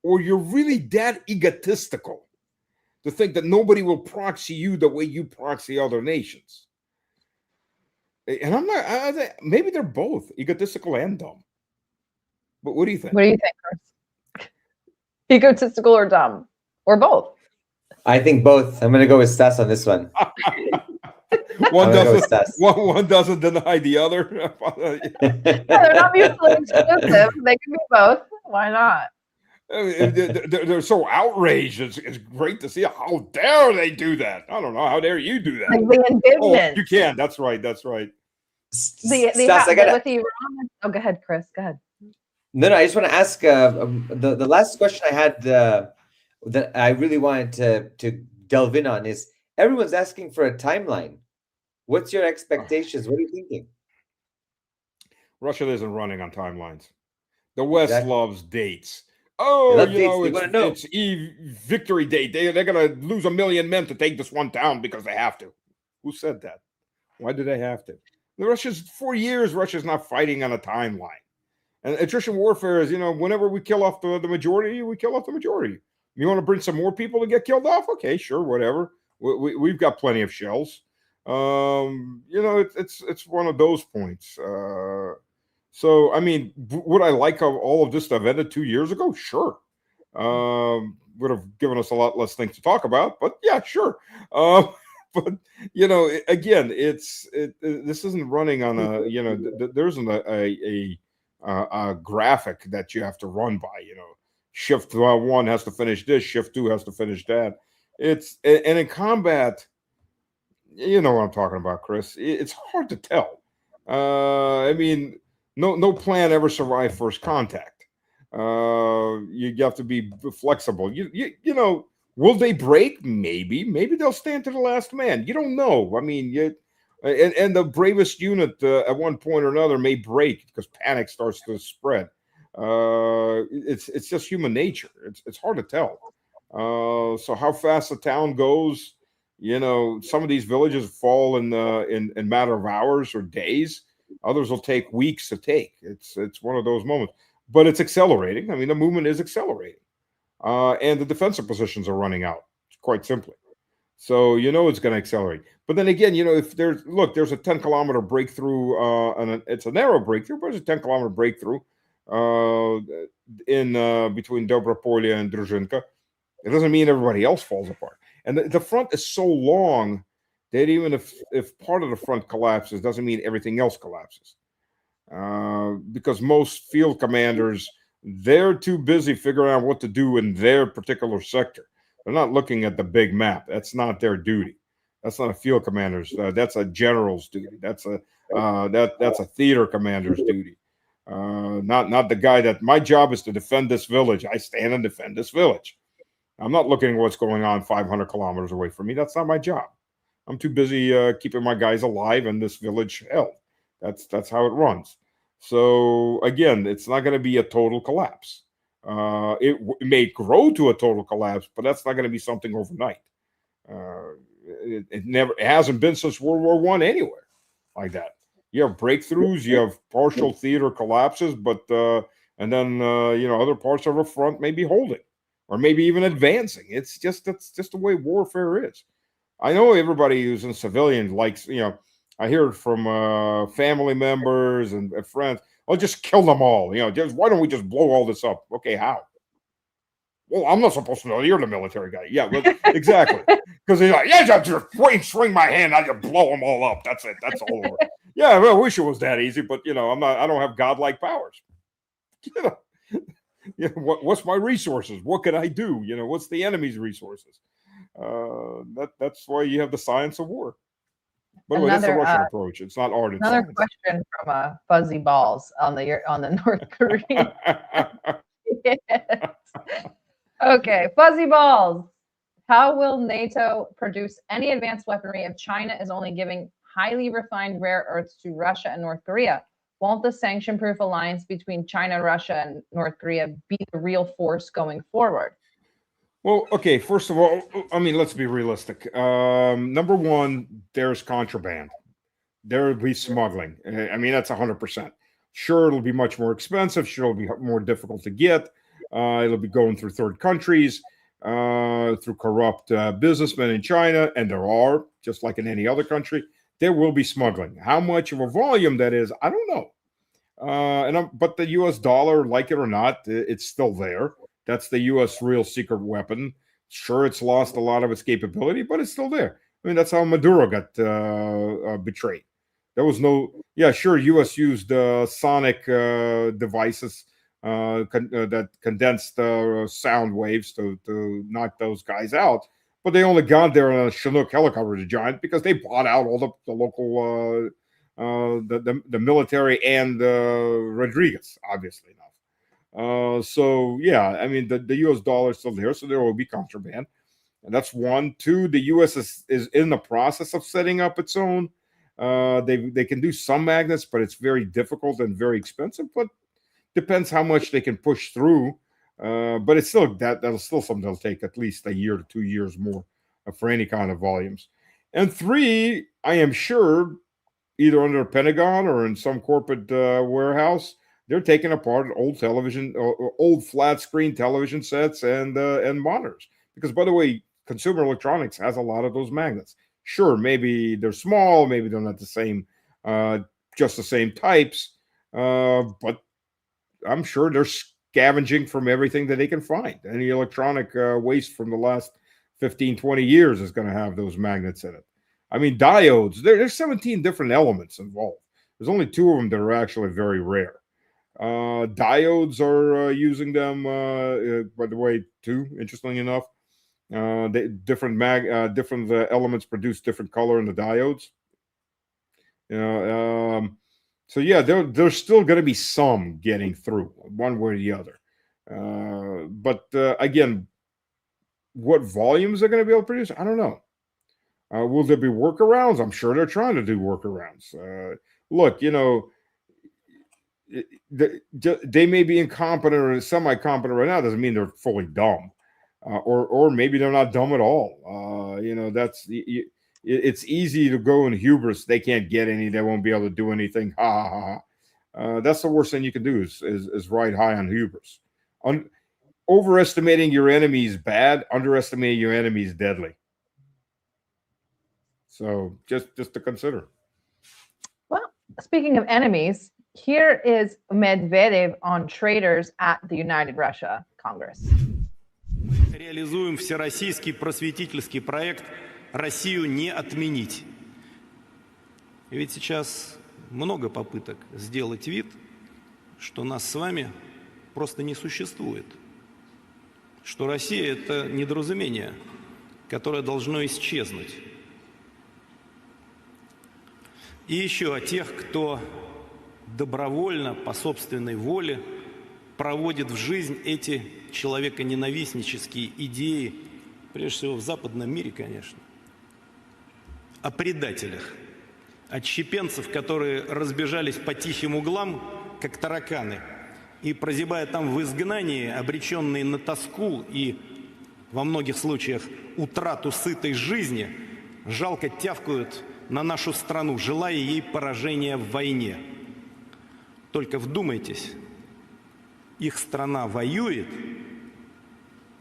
or you're really that egotistical to think that nobody will proxy you the way you proxy other nations? And I'm not, maybe they're both egotistical and dumb. But what do you think? What do you think, Chris? Egotistical or dumb? Or both? I think both. I'm going to go with Stas on this one. One doesn't deny the other. They're not mutually exclusive. They can be both. Why not? They're so outraged. It's great to see. How dare they do that? I don't know. How dare you do that? Like the indignant. Oh, you can. That's right. That's right. With Iran. Oh, go ahead, Chris. Go ahead. No, I just want to ask the last question I had that I really wanted to delve in on is everyone's asking for a timeline. What's your expectations? What are you thinking? Russia isn't running on timelines. The West loves dates. It's victory date. They're going to lose 1 million men to take this one town because they have to. Who said that? Why do they have to? For years, Russia's not fighting on a timeline. And attrition warfare is, whenever we kill off the majority, we kill off the majority. You want to bring some more people to get killed off? Okay, sure, whatever. We've got plenty of shells. It's one of those points. So, I mean, would I like all of this to have ended 2 years ago? Sure. Would have given us a lot less things to talk about, but yeah, sure. But again, this isn't running on there isn't a graphic that you have to run by. Shift 1 has to finish this, shift 2 has to finish that. And in combat, you know what I'm talking about, Chris. It's hard to tell. I mean, no plan ever survived first contact. You have to be flexible. Will they break? Maybe they'll stand to the last man. You don't know. I mean, and the bravest unit at one point or another may break because panic starts to spread. It's just human nature. It's hard to tell. So how fast the town goes, some of these villages fall in matter of hours or days. Others will take weeks to take. It's one of those moments, but it's accelerating. I mean, the movement is accelerating. and the defensive positions are running out, quite simply. So it's going to accelerate. But then again, if there's a 10-kilometer breakthrough, and it's a narrow breakthrough, but it's a 10-kilometer breakthrough in between Dobropolye and Druzhinka. It doesn't mean everybody else falls apart. And the front is so long that even if part of the front collapses, doesn't mean everything else collapses. Because most field commanders, they're too busy figuring out what to do in their particular sector. They're not looking at the big map. That's not their duty. That's not a field commander's. That's a general's duty. That's a theater commander's duty. Not the guy that my job is to defend this village. I stand and defend this village. I'm not looking at what's going on 500 kilometers away from me. That's not my job. I'm too busy keeping my guys alive and this village held. That's how it runs. So again, it's not going to be a total collapse. It may grow to a total collapse, but that's not going to be something overnight. It hasn't been since World War I anywhere like that. You have breakthroughs, you have partial theater collapses, but and then other parts of a front may be holding or maybe even advancing. That's just the way warfare is. I know everybody who's in civilian likes, I hear it from family members and friends. I'll just kill them all. Why don't we just blow all this up? Okay, how? Well, I'm not supposed to know. You're the military guy. Yeah, well, exactly. Because he's like, yeah, just swing my hand. I just blow them all up. That's it. That's all over. Yeah, well, I wish it was that easy, but I don't have godlike powers. What's my resources? What can I do? What's the enemy's resources? That's why you have the science of war. By the way, that's the Russian approach. It's not art. Another question from Fuzzy Balls on the North Korean. Yes. Okay, Fuzzy Balls. How will NATO produce any advanced weaponry if China is only giving highly refined rare earths to Russia and North Korea? Won't the sanction-proof alliance between China, Russia, and North Korea be the real force going forward? Well, okay, first of all, let's be realistic. Number one, there's contraband. There will be smuggling. That's 100%. Sure, it'll be much more expensive. Sure, it'll be more difficult to get. It'll be going through third countries, through corrupt businessmen in China, and there are, just like in any other country, there will be smuggling. How much of a volume that is, I don't know. But the U.S. dollar, like it or not, it's still there. That's the U.S. real secret weapon. Sure, it's lost a lot of its capability, but it's still there. That's how Maduro got betrayed. There was sure, U.S. used sonic devices that condensed sound waves to knock those guys out. But they only got there on a Chinook helicopter giant because they bought out all the local, the military and Rodriguez, obviously enough. The U.S. dollar is still there, so there will be contraband. And that's one. Two, the U.S. is in the process of setting up its own. They can do some magnets, but it's very difficult and very expensive. But depends how much they can push through. But it's still that'll still something that'll take at least a year to 2 years more for any kind of volumes. And three, I am sure, either under a Pentagon or in some corporate warehouse, they're taking apart old television, old flat screen television sets and monitors. Because, by the way, consumer electronics has a lot of those magnets. Sure, maybe they're small, maybe they're not the same, just the same types, but I'm sure they're scavenging from everything that they can find. Any electronic waste from the last 15, 20 years is going to have those magnets in it. Diodes, there's 17 different elements involved. There's only 2 of them that are actually very rare. Diodes are using them, by the way, too, interestingly enough. Different elements produce different color in the diodes. So yeah, there's still going to be some getting through one way or the other. But again, what volumes they're going to be able to produce, I don't know. Will there be workarounds? I'm sure they're trying to do workarounds. Look, they may be incompetent or semi-competent right now. Doesn't mean they're fully dumb, or maybe they're not dumb at all. It's easy to go in hubris. They can't get any. They won't be able to do anything. Ha ha ha. That's the worst thing you can do is ride high on hubris. overestimating your enemy is bad. Underestimating your enemy is deadly. So just to consider. Well, speaking of enemies, here is Medvedev on traitors at the United Russia Congress. Мы реализуем всероссийский просветительский проект «Россию не отменить». Ведь сейчас много попыток сделать вид, что нас с вами просто не существует. Что Россия – это недоразумение, которое должно исчезнуть. И еще о тех, кто добровольно, по собственной воле, проводит в жизнь эти человеконенавистнические идеи, прежде всего в западном мире, конечно, о предателях, отщепенцев, которые разбежались по тихим углам, как тараканы, и, прозябая там в изгнании, обреченные на тоску и, во многих случаях, утрату сытой жизни, жалко тявкают на нашу страну, желая ей поражения в войне. Только вдумайтесь, их страна воюет,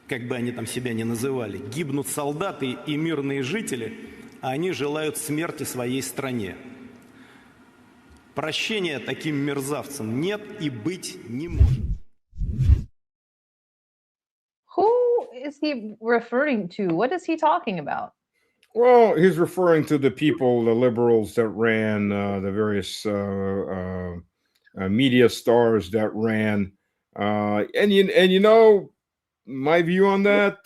как бы они там себя ни называли, гибнут солдаты и мирные жители, а они желают смерти своей стране. Прощения таким мерзавцам нет и быть не может. Who is he referring to? What is he talking about? Well, he's referring to the people, the liberals that ran, the various media stars that ran, and you know, my view on that.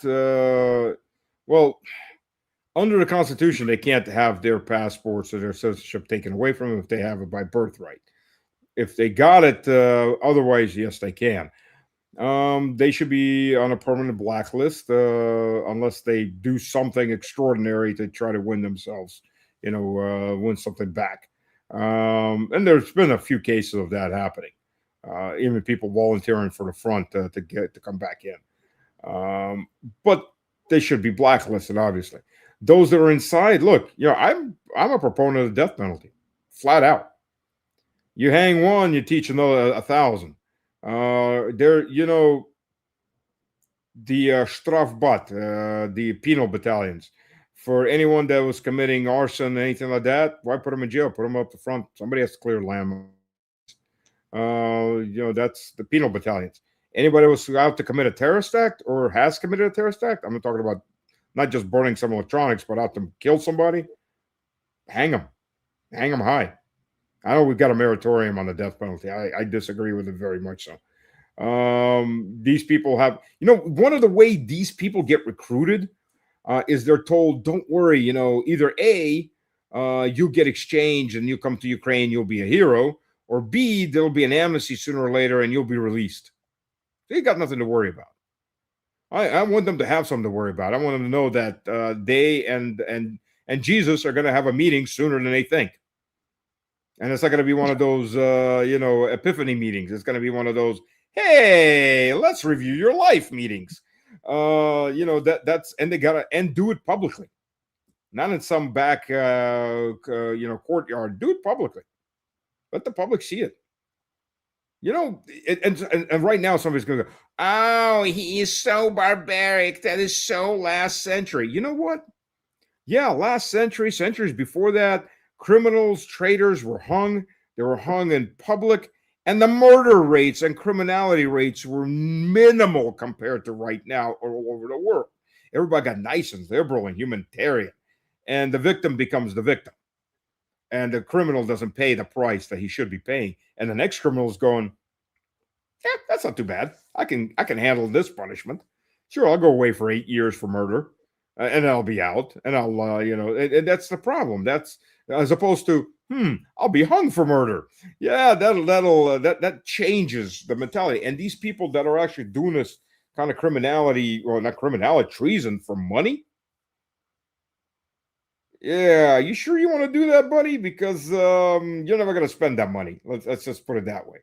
Well, under the Constitution, they can't have their passports or their citizenship taken away from them if they have it by birthright. If they got it, otherwise, yes, they can. They should be on a permanent blacklist unless they do something extraordinary to try to win themselves, win something back. And there's been a few cases of that happening. Even people volunteering for the front to come back in. But they should be blacklisted, obviously. Those that are inside, look, I'm a proponent of the death penalty, flat out. You hang one, you teach another 1,000. The Strafbat, the penal battalions, for anyone that was committing arson, anything like that, why put them in jail? Put them up the front. Somebody has to clear land. That's the penal battalions. Anybody who was out to commit a terrorist act or has committed a terrorist act, I'm talking about not just burning some electronics, but out to kill somebody, hang them high. I know we've got a moratorium on the death penalty. I disagree with it very much so. These people have, one of the way these people get recruited is they're told, don't worry, either A, you'll get exchanged and you'll come to Ukraine, you'll be a hero, or B, there'll be an amnesty sooner or later and you'll be released. So you got nothing to worry about. I want them to have something to worry about. I want them to know that they and Jesus are going to have a meeting sooner than they think. And it's not going to be one of those, epiphany meetings. It's going to be one of those, hey, let's review your life meetings. That's, and they got to, and do it publicly, not in some back, courtyard. Do it publicly. Let the public see it. And right now somebody's going to go, oh, he is so barbaric. That is so last century. You know what? Yeah, last century, centuries before that, criminals, traitors were hung. They were hung in public, and the murder rates and criminality rates were minimal compared to right now all over the world. Everybody got nice and liberal and humanitarian, and the victim becomes the victim. And the criminal doesn't pay the price that he should be paying. And the next criminal is going, that's not too bad. I can handle this punishment. Sure, I'll go away for 8 years for murder, and I'll be out. And I'll, and that's the problem. That's as opposed to, I'll be hung for murder. Yeah, that changes the mentality. And these people that are actually doing this kind of criminality, or not criminality, treason for money. Yeah, you sure you want to do that, buddy? Because you're never going to spend that money. Let's just put it that way.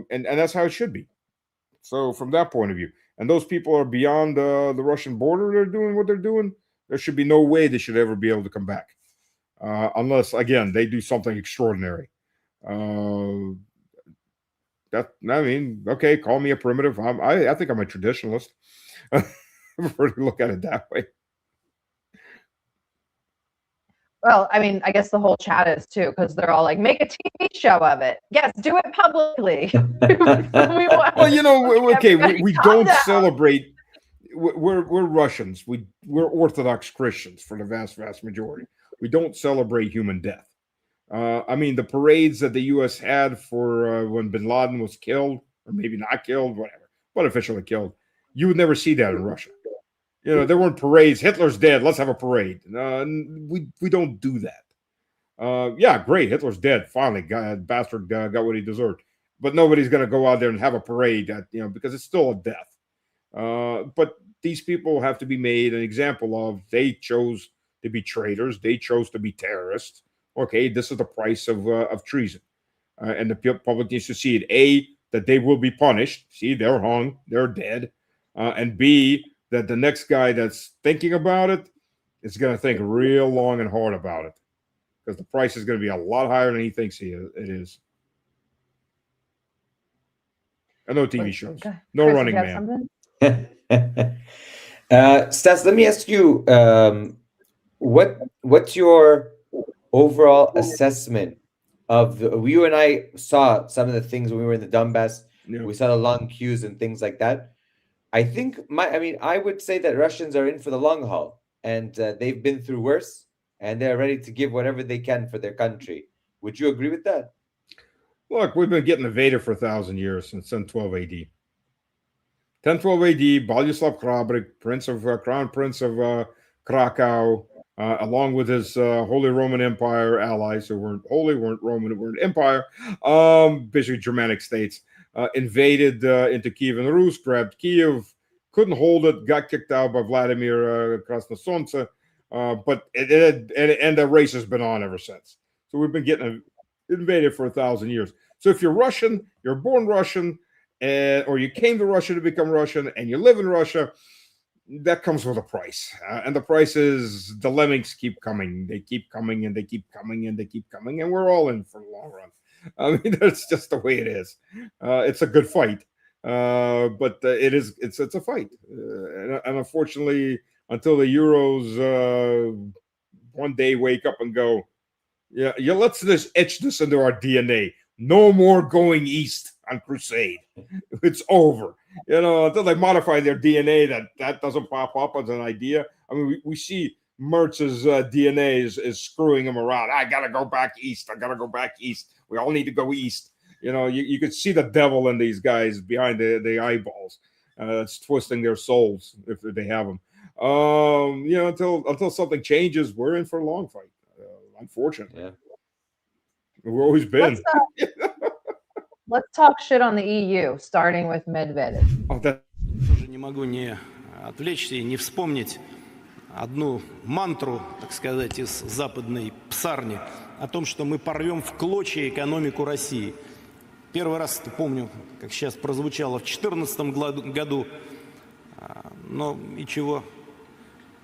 And that's how it should be. So from that point of view, and those people are beyond the Russian border. They're doing what they're doing. There should be no way they should ever be able to come back, unless again they do something extraordinary. I mean, okay, call me a primitive. I think I'm a traditionalist. Prefer to look at it that way. Well, I mean, I guess the whole chat is too, because they're all like, make a TV show of it. Yes, do it publicly. Well, you know, okay, we don't down. celebrate. We're Russians. We're Orthodox Christians for the vast majority. We don't celebrate human death. I mean, the parades that the U.S. had for when Bin Laden was killed, or maybe not killed, whatever, but officially killed, you would never see that in Russia. You know, there weren't parades. Hitler's dead. Let's have a parade. We don't do that. Yeah, great. Hitler's dead. Finally, bastard got what he deserved. But nobody's going to go out there and have a parade, because it's still a death. But these people have to be made an example of. They chose to be traitors. They chose to be terrorists. Okay, this is the price of treason. And the public needs to see it. A, that they will be punished. See, they're hung. They're dead. And B, that the next guy that's thinking about it is going to think real long and hard about it, because the price is going to be a lot higher than he thinks it is. And no TV shows, no Chris, Running Man. Stas, let me ask you, what's your overall assessment of you and I saw some of the things when we were in the Donbass. Yeah. We saw the long queues and things like that. I think I would say that Russians are in for the long haul, and they've been through worse, and they're ready to give whatever they can for their country. Would you agree with that? Look, we've been getting invaded for 1,000 years since 1012 AD. 1012 AD, Stanislav Krapivnik, Crown Prince of Krakow, along with his Holy Roman Empire allies, who weren't holy, weren't Roman, weren't empire, basically Germanic states, invaded into Kiev and Rus, grabbed Kiev, couldn't hold it, got kicked out by Vladimir Krasnosonce, but the race has been on ever since. So we've been getting invaded for 1,000 years. So if you're Russian, you're born Russian, or you came to Russia to become Russian, and you live in Russia, that comes with a price. And the price is the lemmings keep coming. They keep coming, and they keep coming, and they keep coming, and we're all in for the long run. I mean, that's just the way it is. It's a good fight, but it's a fight. And unfortunately, until the Euros one day wake up and go, yeah, let's just etch this into our DNA. No more going east on crusade. It's over. Until they modify their DNA, that doesn't pop up as an idea. I mean, we see Mertz's DNA is screwing him around. I got to go back east. I got to go back east. We all need to go east. You could see the devil in these guys behind the eyeballs. It's twisting their souls if they have them. Until something changes, we're in for a long fight. Unfortunately. Yeah. We've always been. Let's talk shit on the EU, starting with Medvedev. Тоже не могу не отвлечься и не вспомнить одну мантру, так сказать, из западной псарни о том, что мы порвем в клочья экономику России. Первый раз помню, как сейчас прозвучало в 2014 году, но и чего.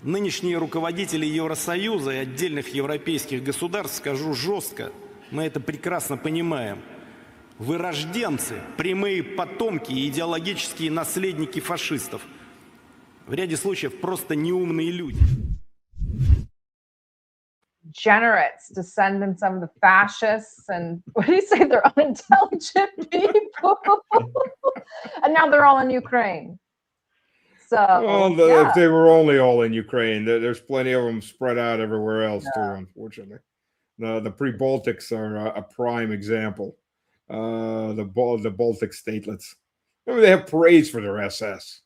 Нынешние руководители Евросоюза и отдельных европейских государств, скажу жестко, мы это прекрасно понимаем. Вырожденцы, прямые потомки и идеологические наследники фашистов. В ряде случаев просто неумные люди. Degenerates, descendants of the fascists, and what do you say? They're unintelligent people. And now they're all in Ukraine. So, if they were only all in Ukraine, there's plenty of them spread out everywhere else too, unfortunately. The pre-Baltics are a prime example. The Baltic statelets. I mean, they have parades for their SS.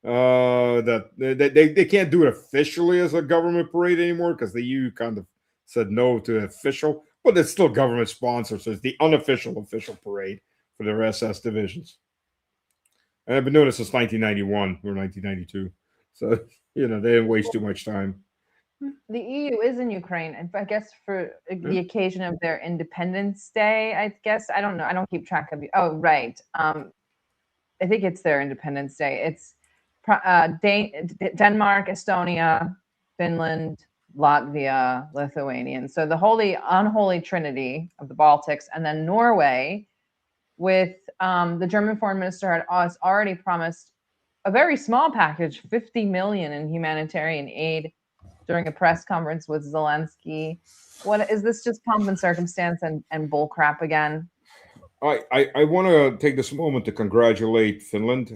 That they can't do it officially as a government parade anymore because the EU kind of said no to official, but it's still government sponsored, so it's the unofficial official parade for their SS divisions. And I've been doing it since 1991 or 1992, so they didn't waste too much time. The EU is in Ukraine, I guess, for the occasion of their Independence Day. I guess I don't know. I don't keep track of you. Oh, right. I think it's their Independence Day. It's Denmark, Estonia, Finland, Latvia, Lithuania. So the unholy trinity of the Baltics, and then Norway with the German foreign minister had already promised a very small package, 50 million in humanitarian aid during a press conference with Zelensky. What is this, just pomp and circumstance and bull crap again? I want to take this moment to congratulate Finland.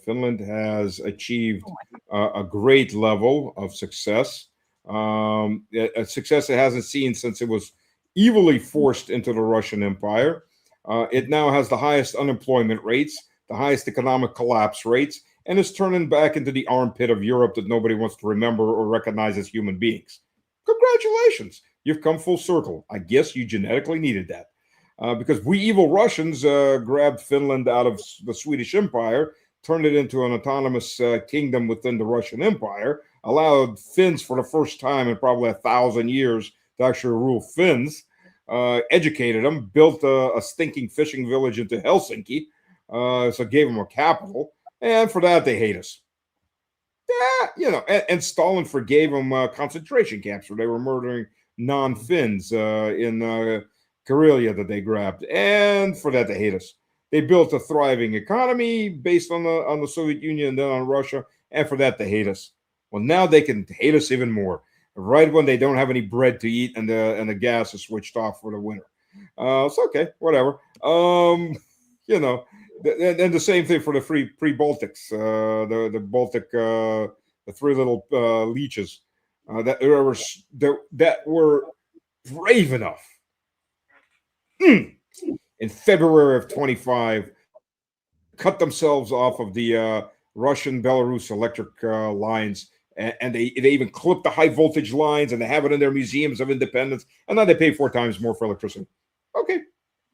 Finland has achieved a great level of success, a success it hasn't seen since it was evilly forced into the Russian Empire. It now has the highest unemployment rates, the highest economic collapse rates, and is turning back into the armpit of Europe that nobody wants to remember or recognize as human beings. Congratulations. You've come full circle. I guess you genetically needed that. Because we evil Russians grabbed Finland out of the Swedish Empire, turned it into an autonomous kingdom within the Russian Empire, allowed Finns for the first time in probably 1,000 years to actually rule Finns, educated them, built a stinking fishing village into Helsinki, so gave them a capital, and for that they hate us. Yeah, and Stalin forgave them concentration camps where they were murdering non-Finns in Karelia that they grabbed, and for that they hate us. They built a thriving economy based on the Soviet Union and then on Russia, and for that they hate us. Well, now they can hate us even more, right when they don't have any bread to eat and the gas is switched off for the winter. It's okay, whatever. And the same thing for the pre-Baltics, the Baltic, the three little leeches that were brave enough in February of 25, cut themselves off of the Russian-Belarus electric lines, and they even clipped the high voltage lines, and they have it in their museums of independence, and now they pay 4 times more for electricity. Okay,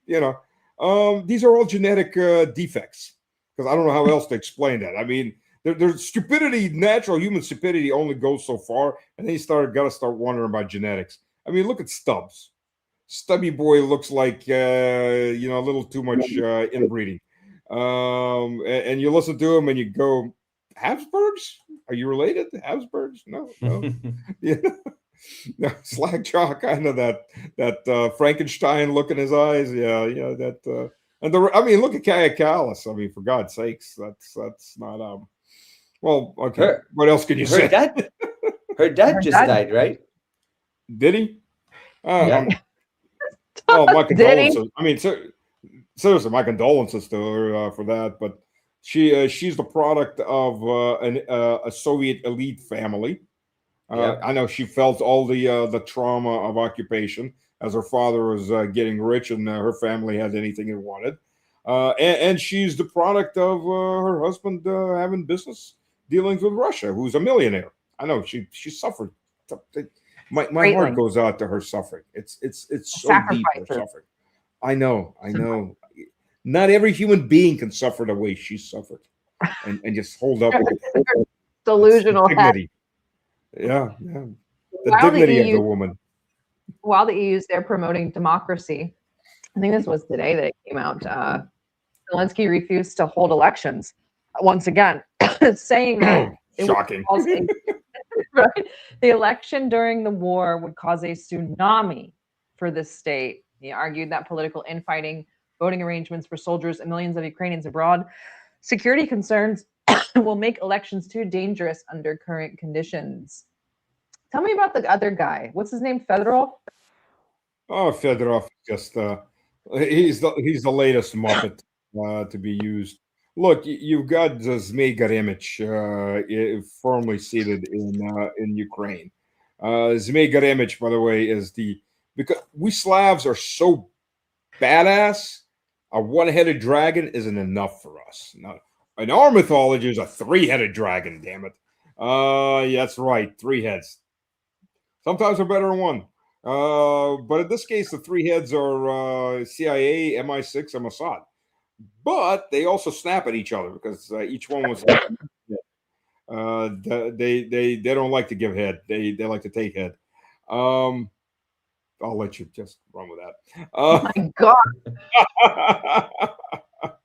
these are all genetic defects, because I don't know how else to explain that. I mean, there's stupidity, natural human stupidity only goes so far, and then you got to start wondering about genetics. I mean, look at Stubbs. Stubby boy looks like a little too much inbreeding, and you listen to him and you go, Habsburgs? Are you related to Habsburgs? No. Yeah, no, slack jaw, kind of that Frankenstein look in his eyes. Yeah, that. And look at Kaya Callis. I mean, for God's sakes, that's not Well, okay. What else can you say? Her dad just died, right? Did he? Yeah. Oh, my condolences. I mean, seriously, my condolences to her for that. But she's the product of a Soviet elite family. I know she felt all the trauma of occupation as her father was getting rich and her family had anything it wanted. And she's the product of her husband having business dealings with Russia, who's a millionaire. I know she suffered. My heart goes out to her suffering. It's so deep, her suffering. I know. Not every human being can suffer the way she suffered, and just hold up with delusional dignity. Yeah. The dignity of the woman. While the EU's there promoting democracy, I think this was today that it came out. Zelensky refused to hold elections once again, saying that shocking. Right? The election during the war would cause a tsunami for the state. He argued that political infighting, voting arrangements for soldiers, and millions of Ukrainians abroad, security concerns will make elections too dangerous under current conditions. Tell me about the other guy. What's his name? Fedorov? Oh, Fedorov, just he's the latest Muppet to be used. Look, you've got Zmei Garemich firmly seated in Ukraine. Zmei Garemich, by the way, because we Slavs are so badass, a one-headed dragon isn't enough for us. Now, in our mythology, is a 3-headed dragon, damn it. Yeah, that's right, 3 heads. Sometimes they're better than 1. But in this case, the 3 heads are CIA, MI6, and Mossad. But they also snap at each other because each one was they don't like to give head. They like to take head. I'll let you just run with that. Oh my God.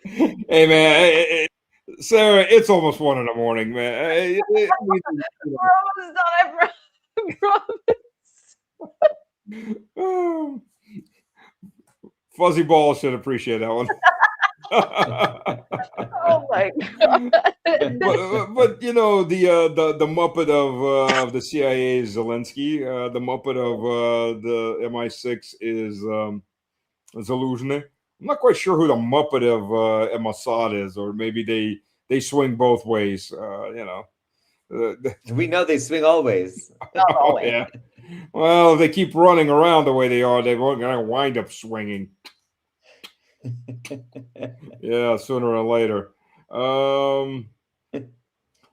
Hey man, Sarah, it's almost 1 a.m, man. We're almost done, I promise. Fuzzy Ball should appreciate that one. Oh my god. but you know the Muppet of the CIA is Zelensky. The Muppet of the MI6 is Zaluzhny. I'm not quite sure who the Muppet of Mossad is, or maybe they swing both ways. You know. We know they swing always. Not always. Yeah. Well, if they keep running around the way they are, they're going to wind up swinging. Yeah, sooner or later.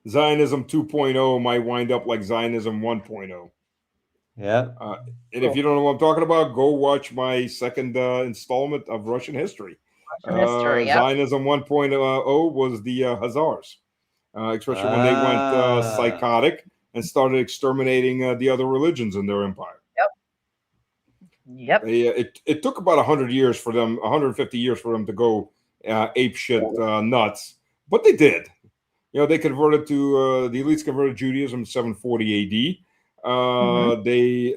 Zionism 2.0 might wind up like Zionism 1.0. Yeah. And if you don't know what I'm talking about, go watch my second installment of Russian history. History, yep. Zionism 1.0 was the Hazars, especially when they went psychotic and started exterminating the other religions in their empire. Yep. It took about 100 years for them, 150 years for them to go ape shit nuts, but they did. You know, they converted to the elites converted Judaism in 740 AD. A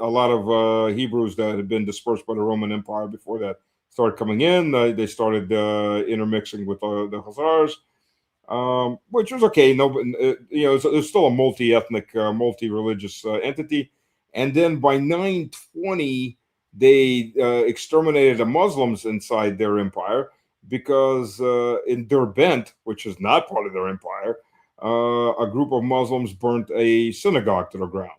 lot of Hebrews that had been dispersed by the Roman Empire before that started coming in. They started intermixing with the Khazars, which was okay. No, you know, it's still a multi-ethnic, multi-religious entity. And then by 920, they exterminated the Muslims inside their empire because in Derbent, which is not part of their empire, a group of Muslims burnt a synagogue to the ground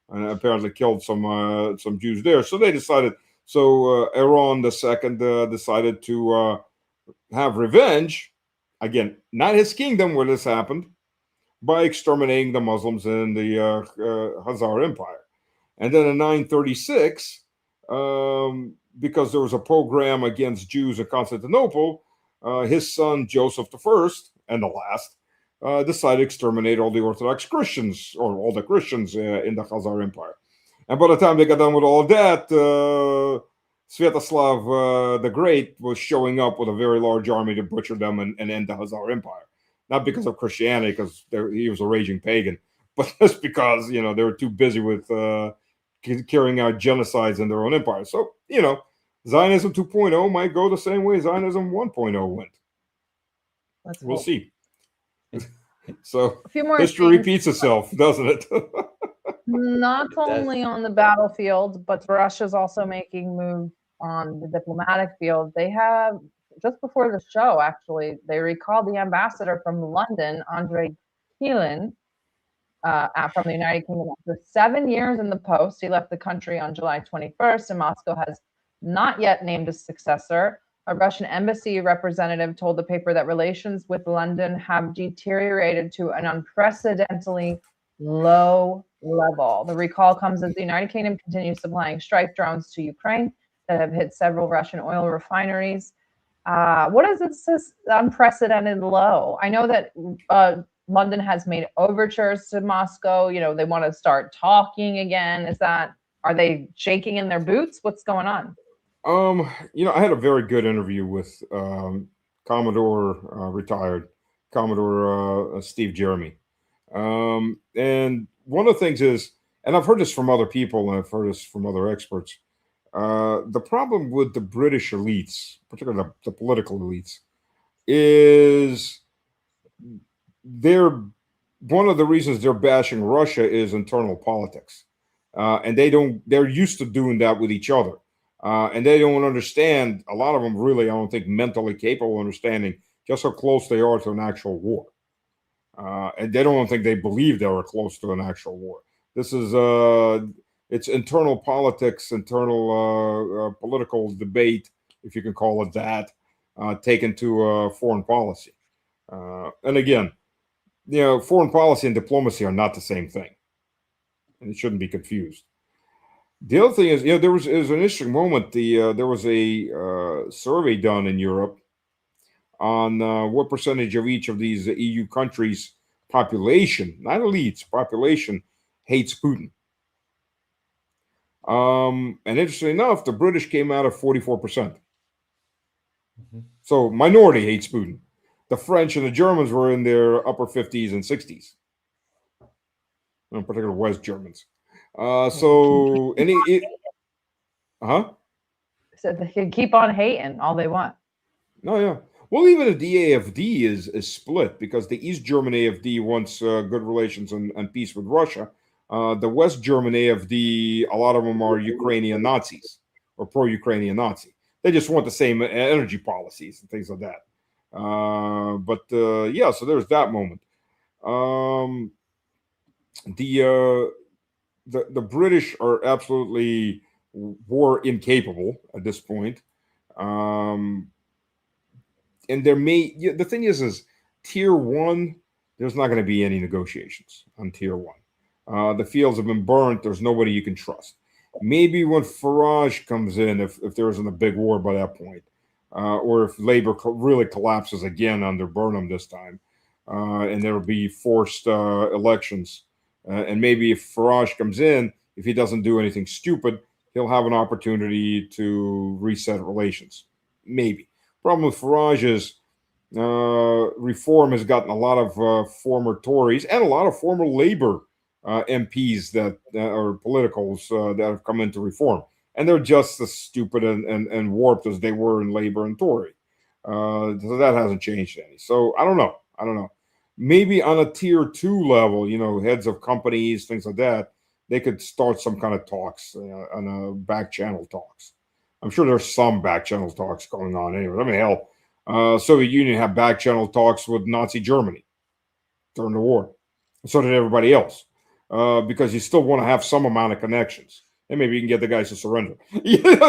and apparently killed some Jews there. So they decided. So Aaron II decided to have revenge. Again, not his kingdom where this happened, by exterminating the Muslims in the Khazar Empire. And then in 936, because there was a program against Jews in Constantinople, his son Joseph I, and the last, decided to exterminate all the Orthodox Christians, or all the Christians in the Khazar Empire. And by the time they got done with all of that, Sviatoslav the Great was showing up with a very large army to butcher them and end the Khazar Empire. Not because of Christianity, because he was a raging pagan, but just because, you know, they were too busy with carrying out genocides in their own empire. So, you know, Zionism 2.0 might go the same way Zionism 1.0 went. We'll see. So a few more history things. repeats itself, doesn't it? Not only on the battlefield, but Russia's also making moves on the diplomatic field. They have, just before the show, actually, they recalled the ambassador from London, Andrei Keelin, from the United Kingdom. After 7 years in the post, he left the country on July 21st, and Moscow has not yet named a successor. A Russian embassy representative told the paper that relations with London have deteriorated to an unprecedentedly low level. The recall comes as the United Kingdom continues supplying strike drones to Ukraine that have hit several Russian oil refineries. What is this unprecedented low? I know that London has made overtures to Moscow. You know, they want to start talking again. Are they shaking in their boots? What's going on? You know, I had a very good interview with retired Commodore Steve Jeremy. And one of the things is, and I've heard this from other people and I've heard this from other experts, the problem with the British elites, particularly the political elites, is one of the reasons they're bashing Russia is internal politics. And they're used to doing that with each other. And they don't understand, a lot of them really, I don't think, mentally capable of understanding just how close they are to an actual war. And they don't think they believe they were close to an actual war. This is, it's internal politics, internal political debate, if you can call it that, taken to foreign policy. And again, you know, foreign policy and diplomacy are not the same thing. And it shouldn't be confused. The other thing is, you know, there was an interesting moment. There was a survey done in Europe on what percentage of each of these EU countries' population, not elites, population, hates Putin. And interestingly enough, the British came out at 44%. Mm-hmm. So minority hates Putin. The French and the Germans were in their upper 50s and 60s. In particular, West Germans. So So they can keep on hating all they want. No, yeah. Well, even the AfD is split because the East German AfD wants good relations and peace with Russia. The West German AfD, a lot of them are Ukrainian Nazis or pro-Ukrainian Nazi. They just want the same energy policies and things like that. Yeah, so there's that moment. The British are absolutely war incapable at this point. And the thing is tier 1, there's not going to be any negotiations on tier 1. The fields have been burnt. There's nobody you can trust. Maybe when Farage comes in, if there isn't a big war by that point, or if Labour really collapses again under Burnham this time, and there will be forced elections, and maybe if Farage comes in, if he doesn't do anything stupid, he'll have an opportunity to reset relations. Maybe. Problem with Farage is Reform has gotten a lot of former Tories and a lot of former Labour MPs that or politicals that have come into Reform, and they're just as stupid and warped as they were in Labour and Tory. So that hasn't changed any. So I don't know. Maybe on a tier 2 level, heads of companies, things like that, they could start some kind of talks on a back channel talks. I'm sure there's some back channel talks going on anyway. I mean, hell, Soviet Union had back channel talks with Nazi Germany during the war. So did everybody else, because you still want to have some amount of connections, and maybe you can get the guys to surrender.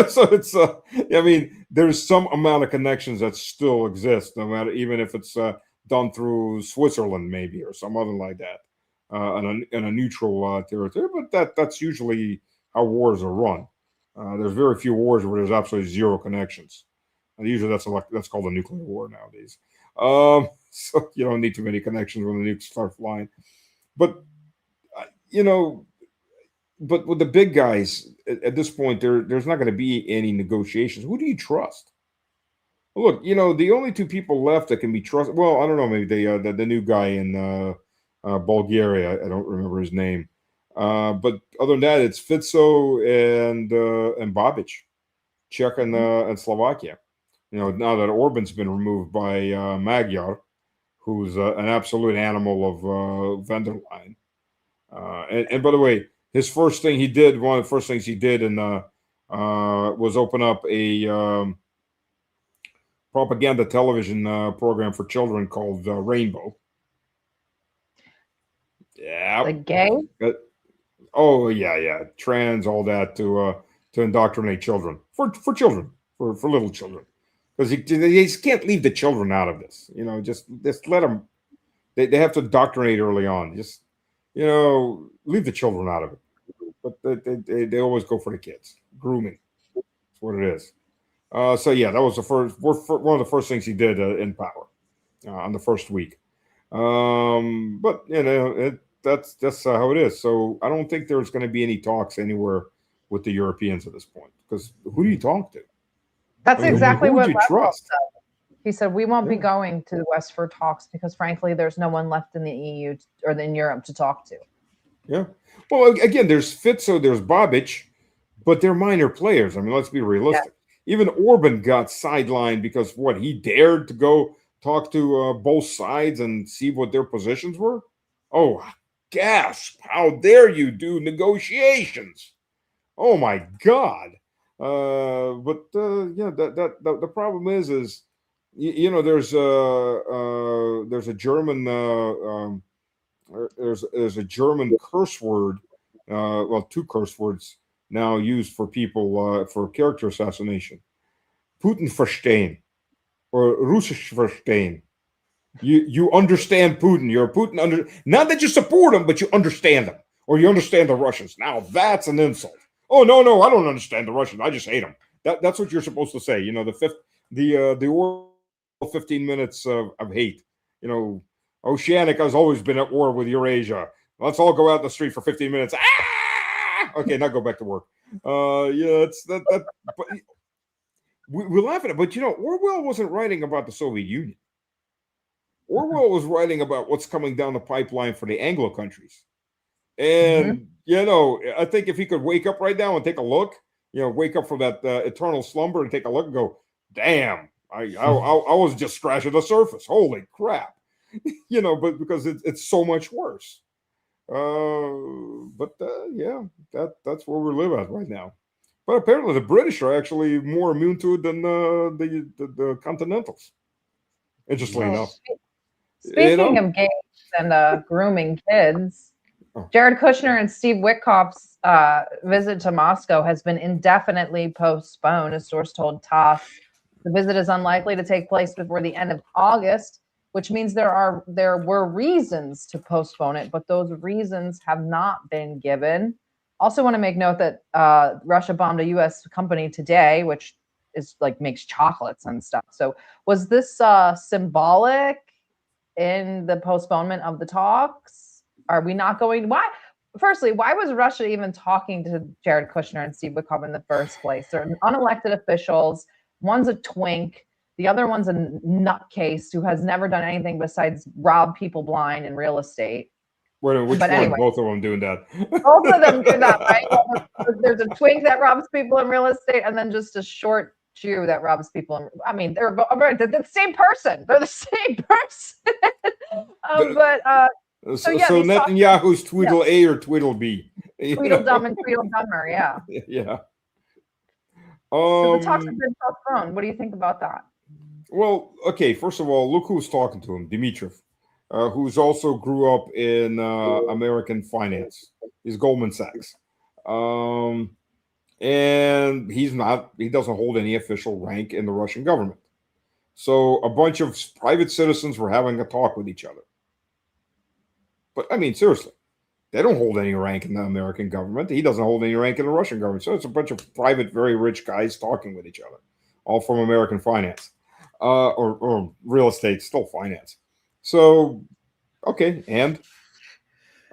So it's, I mean, there's some amount of connections that still exist, no matter, even if it's done through Switzerland, maybe, or some other like that, in a neutral territory. But that's usually how wars are run. There's very few wars where there's absolutely zero connections. And usually that's called a nuclear war nowadays. So you don't need too many connections when the nukes start flying. But but with the big guys at this point, there's not going to be any negotiations. Who do you trust? Look, the only two people left that can be trusted. Well, I don't know. Maybe the new guy in Bulgaria. I don't remember his name. But other than that, it's Fico and Babic, Czech and Slovakia. Now that Orban's been removed by Magyar, who's an absolute animal of van der Leyen. And by the way, one of the first things he did was open up a propaganda television program for children called Rainbow. Yeah. Like gay? Oh yeah, trans, all that to indoctrinate children for children, for little children, because you just can't leave the children out of this. Just let them. They have to indoctrinate early on. Just leave the children out of it. But they always go for the kids. Grooming. That's what it is. So yeah, that was one of the first things he did in power on the first week. But that's how it is. So I don't think there's going to be any talks anywhere with the Europeans at this point, because who do you talk to? That's exactly what you trust. Said. He said, we won't be going to the West for talks because, frankly, there's no one left in the EU or in Europe to talk to. Yeah. Well, again, there's Fico, there's Babic, but they're minor players. I mean, let's be realistic. Yeah. Even Orban got sidelined because he dared to go talk to both sides and see what their positions were. Oh, gasp! How dare you do negotiations? Oh my God! The problem is there's a German there's a German curse word, two curse words now used for people for character assassination. Putin verstehen or Russisch verstehen. You understand Putin. You're a Putin not that you support him, but you understand him, or you understand the Russians. Now that's an insult. Oh no, I don't understand the Russians. I just hate them. That's what you're supposed to say. The oral 15 minutes of hate. Oceania has always been at war with Eurasia. Let's all go out in the street for 15 minutes. Ah! Okay, now go back to work. It's that. But we laugh at it, but Orwell wasn't writing about the Soviet Union. Orwell was writing about what's coming down the pipeline for the Anglo countries. And, I think if he could wake up right now and take a look, wake up from that eternal slumber and take a look and go, damn, I was just scratching the surface. Holy crap. But because it's so much worse. Yeah, that's where we live at right now. But apparently the British are actually more immune to it than the Continentals. Interestingly enough. Speaking of games and grooming kids, Jared Kushner and Steve Witkoff's visit to Moscow has been indefinitely postponed, a source told TASS. The visit is unlikely to take place before the end of August, which means there were reasons to postpone it, but those reasons have not been given. Also want to make note that Russia bombed a U.S. company today, which is makes chocolates and stuff. So was this symbolic in the postponement of the talks? Are we not going? Why? Firstly, why was Russia even talking to Jared Kushner and Steve Witkoff in the first place? They're unelected officials. One's a twink. The other one's a nutcase who has never done anything besides rob people blind in real estate. Wait a minute, which one? Anyway, both of them doing that. Both of them do that, right? There's a twink that robs people in real estate, and then just a short Jew that robs people. They're the same person. They're the same person. So Netanyahu's Tweedle A or Tweedle B? Tweedledum and Tweedledummer, yeah. Yeah. So the talks have been postponed. What do you think about that? Well, okay, first of all, look who's talking to him, Dmitriev, who's also grew up in American finance. He's Goldman Sachs. And he doesn't hold any official rank in the Russian government. So a bunch of private citizens were having a talk with each other. But seriously, they don't hold any rank in the American government. He doesn't hold any rank in the Russian government. So it's a bunch of private, very rich guys talking with each other, all from American finance. Or real estate, still finance. So, okay, and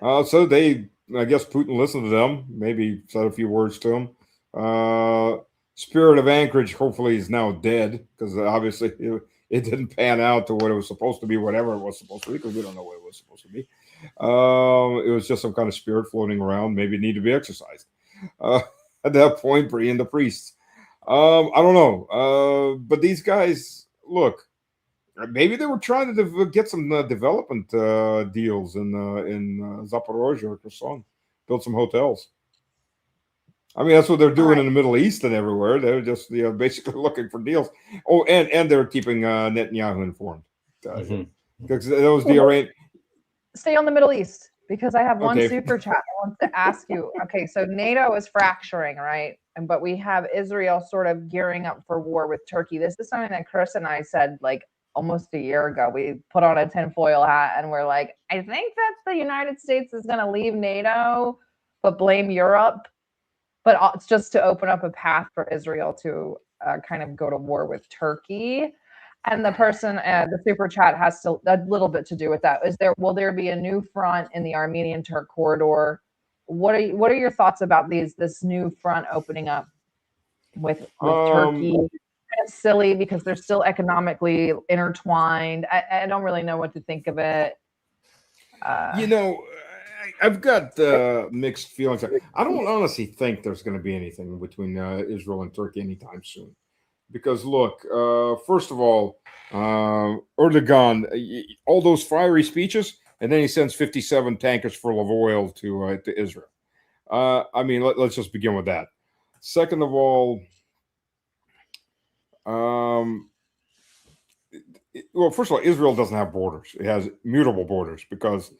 so I guess Putin listened to them, maybe said a few words to them. Spirit of Anchorage hopefully is now dead, because obviously it didn't pan out to what it was supposed to be, whatever it was supposed to be, because we don't know what it was supposed to be. It was just some kind of spirit floating around, maybe it needed to be exercised. At that point, bringing the priests. I don't know. But these guys, look, maybe they were trying to get some development deals in Zaporozhye or Kherson, build some hotels. That's what they're doing in the Middle East and everywhere. They're just basically looking for deals. Oh, and they're keeping Netanyahu informed. Because that was the arrangement. Stay on the Middle East, because I have one super chat I want to ask you. Okay, so NATO is fracturing, right? But we have Israel sort of gearing up for war with Turkey. This is something that Chris and I said almost a year ago. We put on a tinfoil hat and we're like, I think that the United States is going to leave NATO, but blame Europe. But it's just to open up a path for Israel to kind of go to war with Turkey. And the person, the super chat has a little bit to do with that. Will there be a new front in the Armenian-Turk corridor? What are your thoughts about this new front opening up with Turkey? Kind of silly because they're still economically intertwined. I don't really know what to think of it. I've got mixed feelings. I don't honestly think there's going to be anything between Israel and Turkey anytime soon. Because look, first of all, Erdogan, all those fiery speeches, and then he sends 57 tankers full of oil to Israel. Let's just begin with that. Second of all, first of all, Israel doesn't have borders. It has mutable borders because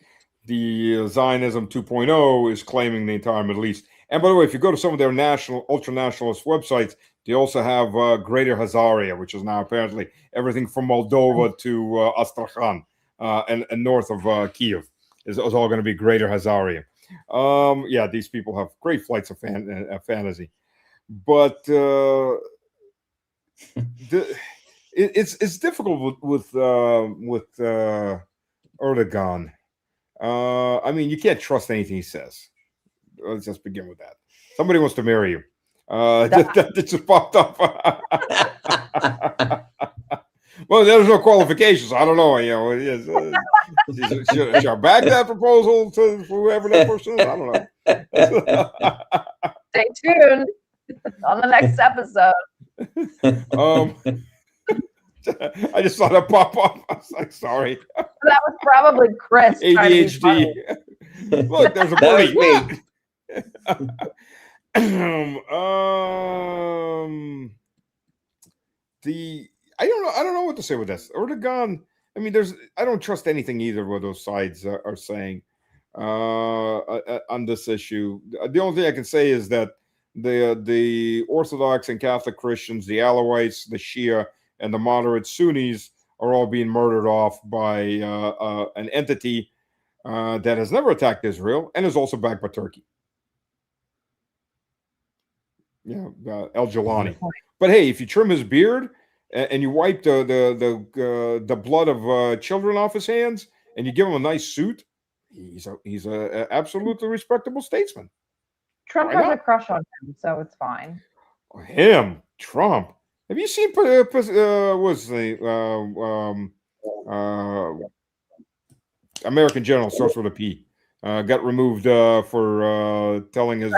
the Zionism 2.0 is claiming the entire Middle East. And by the way, if you go to some of their ultra-nationalist websites, they also have Greater Hazaria, which is now apparently everything from Moldova to Astrakhan and north of Kiev is all going to be Greater Hazaria. These people have great flights of fantasy. But it's difficult with Erdogan. You can't trust anything he says. Let's just begin with that. Somebody wants to marry you. That just popped up. Well, there's no qualifications. I don't know. Should I back that proposal to whoever that person is? I don't know. Stay tuned on the next episode. I just saw that pop up. I was like, sorry. That was probably Chris. ADHD. Look, there's a birdie. me. I don't know what to say with this. Erdogan. I mean, I don't trust anything either what those sides are saying on this issue. The only thing I can say is that the Orthodox and Catholic Christians, the Alawites, the Shia, and the moderate Sunnis are all being murdered off by an entity that has never attacked Israel and is also backed by Turkey. Yeah, El Jilani. But hey, if you trim his beard and you wipe the blood of children off his hands and you give him a nice suit, he's a absolutely respectable statesman. Trump has a crush on him, so it's fine. Him, Trump. Have you seen American General starts with a P? Got removed for telling his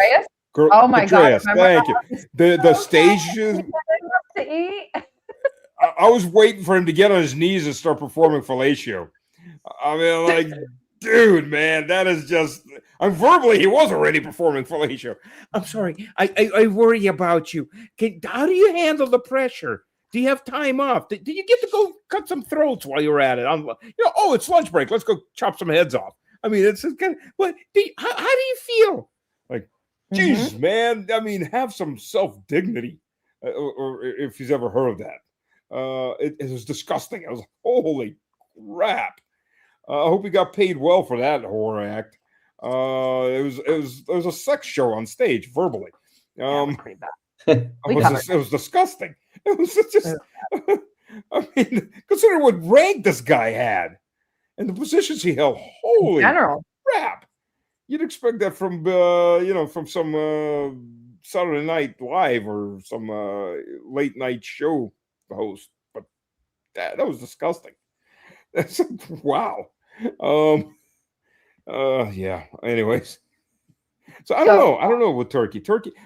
girl. Oh my God! Thank you. The stage. To eat. I was waiting for him to get on his knees and start performing fellatio. I mean, like, dude, man, that is just. I'm verbally, he was already performing fellatio. I'm sorry, I worry about you. How do you handle the pressure? Do you have time off? Did you get to go cut some throats while you're at it? Oh, it's lunch break. Let's go chop some heads off. I mean, it's kind of what? How do you feel? Like, Jesus, man. I mean, have some self-dignity. Or if he's ever heard of that, it was disgusting. I was like, holy crap. I hope he got paid well for that horror act. It was a sex show on stage verbally. It was disgusting. It was just. I mean, consider what rank this guy had and the positions he held. Holy crap! You'd expect that from from some Saturday Night Live or some late night show host, but that was disgusting. That's wow. Yeah. Anyways, so I don't know with Turkey,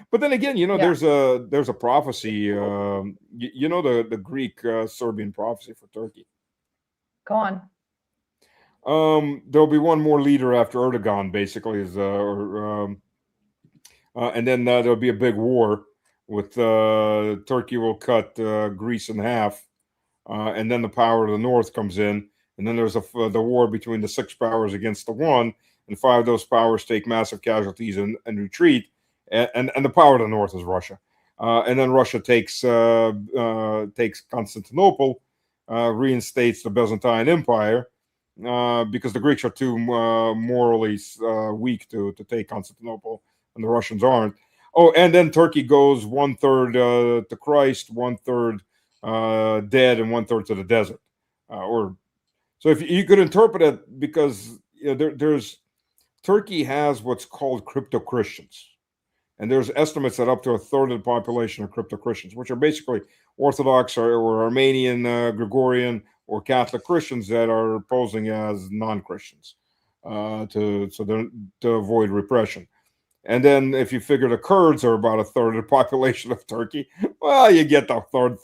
but then again, there's a prophecy. The Greek Serbian prophecy for Turkey. Go on. There'll be one more leader after Erdogan, basically, and then there'll be a big war with Turkey will cut Greece in half, and then the power of the North comes in. And then there's the war between the 6 powers against the 1, and 5 of those powers take massive casualties and retreat. And the power of the North is Russia. And then Russia takes Constantinople, reinstates the Byzantine Empire, because the Greeks are too morally weak to take Constantinople, and the Russians aren't. Oh, and then Turkey goes 1/3 to Christ, 1/3 dead, and 1/3 to the desert, So if you could interpret it, because there's Turkey has what's called crypto-Christians, and there's estimates that up to 1/3 of the population are crypto-Christians, which are basically Orthodox or Armenian, Gregorian, or Catholic Christians that are posing as non-Christians to avoid repression. And then if you figure the Kurds are about 1/3 of the population of Turkey, well, you get the third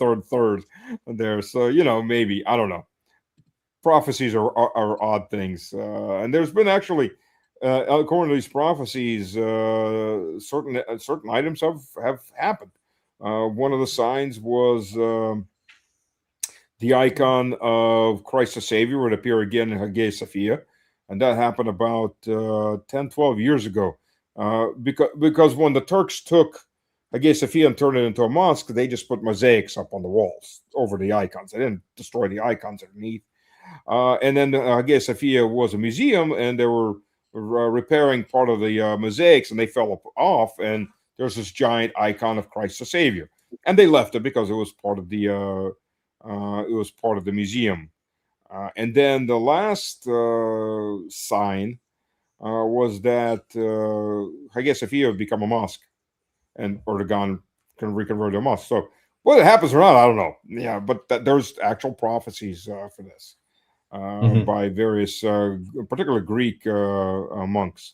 there. So maybe, I don't know. Prophecies are odd things, and there's been actually, according to these prophecies, certain items have happened. One of the signs was the icon of Christ the Savior would appear again in Hagia Sophia, and that happened about 10-12 years ago. Because when the Turks took Hagia Sophia and turned it into a mosque, they just put mosaics up on the walls over the icons. They didn't destroy the icons underneath. And then Hagia Sophia was a museum, and they were repairing part of the mosaics, and they fell off, and there's this giant icon of Christ the Savior, and they left it because it was part of the museum. And then the last sign was that Hagia Sophia would become a mosque, and Erdogan can reconvert to a mosque. So whether it happens or not, I don't know. Yeah, but there's actual prophecies for this. By various, particularly Greek monks.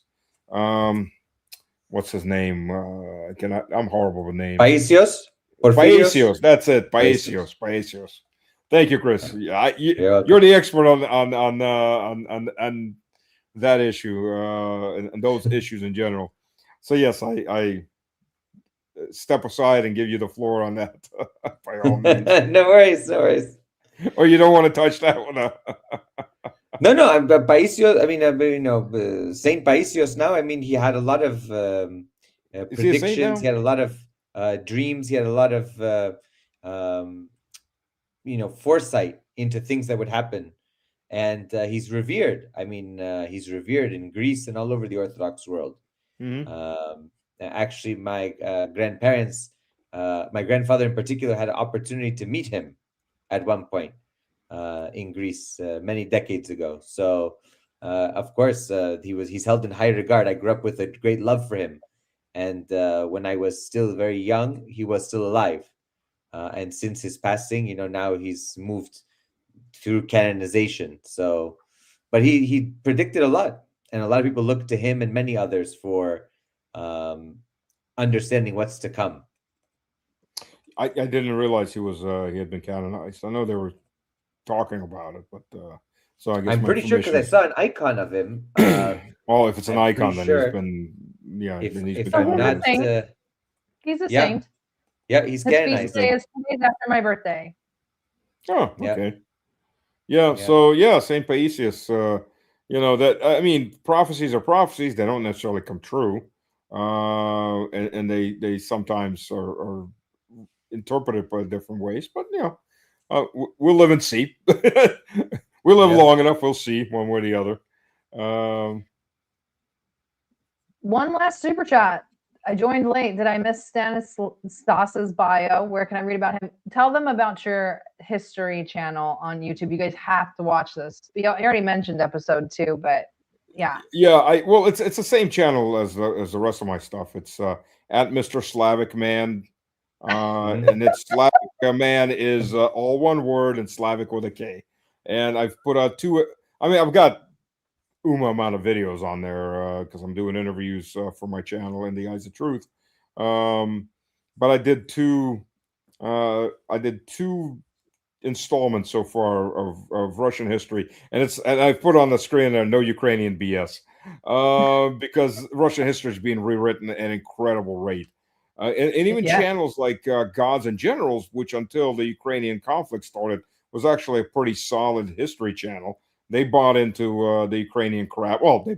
What's his name? I'm horrible with names. Paisios? Paisios, that's it. Paisios. Thank you, Chris. You're You're the expert on that issue and those issues in general. So yes, I step aside and give you the floor on that by all means. No worries, no worries. Or you don't want to touch that one? No. Paisios. I mean, Saint Paisios. Now, I mean, he had a lot of predictions. He had a lot of dreams. He had a lot of foresight into things that would happen, and he's revered. I mean, he's revered in Greece and all over the Orthodox world. Mm-hmm. Actually, my grandparents, my grandfather in particular, had an opportunity to meet him at one point in Greece many decades ago. So, of course, he's held in high regard. I grew up with a great love for him, and when I was still very young, he was still alive. And since his passing, now he's moved through canonization. So, but he predicted a lot, and a lot of people look to him and many others for understanding what's to come. I didn't realize he had been canonized. I know they were talking about it, but so I guess I'm pretty sure because I saw an icon of him. Oh, if it's an icon, then sure. he's been If I'm not, he's a yeah. saint. Yeah, he's His canonized. feast day is 2 days after my birthday. Oh, okay. Yeah. So Saint Paisios. That I mean, prophecies are prophecies. They don't necessarily come true, and they sometimes are interpreted by different ways. But we'll live and see. We live long enough. We'll see one way or the other. One last super chat. I joined late. Did I miss Stas's bio? Where can I read about him? Tell them about your history channel on YouTube. You guys have to watch this. You already mentioned episode 2, but yeah. Yeah, well, it's the same channel as the rest of my stuff. It's at Mr. Slavic Man, and it's Slavic Man is all one word and Slavic with a K. And I've put out 2. I mean, I've got amount of videos on there because I'm doing interviews for my channel in the Eyes of Truth. But I did 2 installments so far of Russian history, and I've put on the screen there no Ukrainian BS because Russian history is being rewritten at an incredible rate. And even channels like Gods and Generals, which until the Ukrainian conflict started was actually a pretty solid history channel. They bought into the Ukrainian crap. Well, they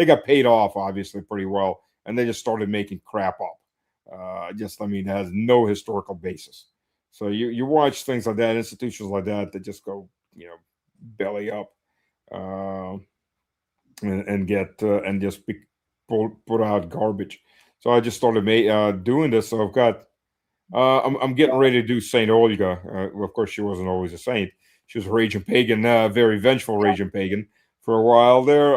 got paid off, obviously, pretty well. And they just started making crap up. It has no historical basis. So you watch things like that, institutions like that just go, belly up and get and just put out garbage. So I just started doing this. So I've got, I'm getting ready to do Saint Olga. Of course, she wasn't always a saint. She was a raging pagan, very vengeful raging pagan for a while there.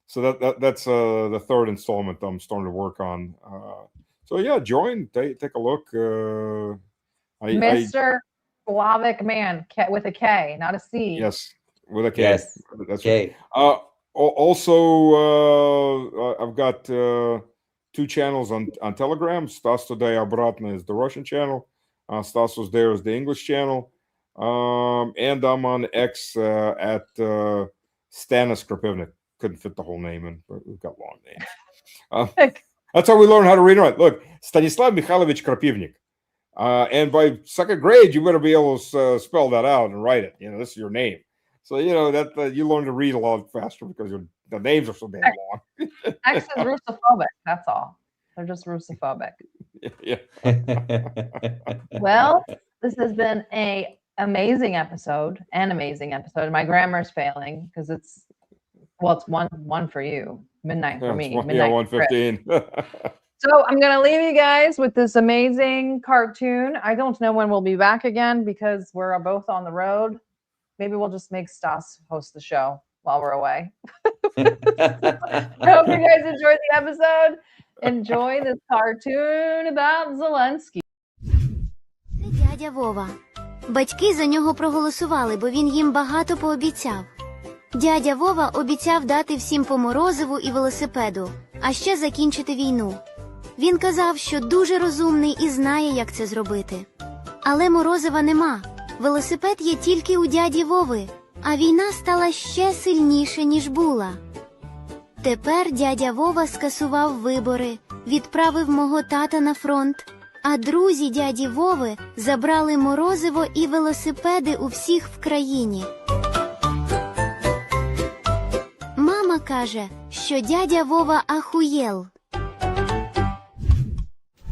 So that's the 3rd installment I'm starting to work on. So yeah, join, take a look. Mr. Slavic Man with a K, not a C. Yes, with a K. Yes, that's K. Right. Also, I've got 2 channels on Telegram. Stas Today Obratno is the Russian channel. Stas Was There is the English channel. And I'm on X at Stanislav Krapivnik. Couldn't fit the whole name in, but we've got long names. That's how we learn how to read and write. Look, Stanislav Mikhailovich Krapivnik. And by 2nd grade, you better be able to spell that out and write it. This is your name. So, that you learn to read a lot faster because the names are so damn long. X is Russophobic. That's all. They're just Russophobic. Yeah. Well, this has been an amazing episode. My grammar's failing because it's 1 for you, midnight for me. Yeah, 1:15. So I'm going to leave you guys with this amazing cartoon. I don't know when we'll be back again because we're both on the road. Maybe we'll just make Stas host the show while we're away. I hope you guys enjoyed the episode. Enjoy this cartoon about Zelensky. Дядя Вова. Батьки за нього проголосували, бо він їм багато пообіцяв. Дядя Вова обіцяв дати всім по морозиву і велосипеду, а ще закінчити війну. Він казав, що дуже розумний і знає, як це зробити. Але морозива нема, Велосипед є тільки у дяді Вови, а війна стала ще сильніше, ніж була. Тепер дядя Вова скасував вибори, відправив мого тата на фронт, а друзі дяді Вови забрали морозиво і велосипеди у всіх в країні. Мама каже, що дядя Вова ахуєл.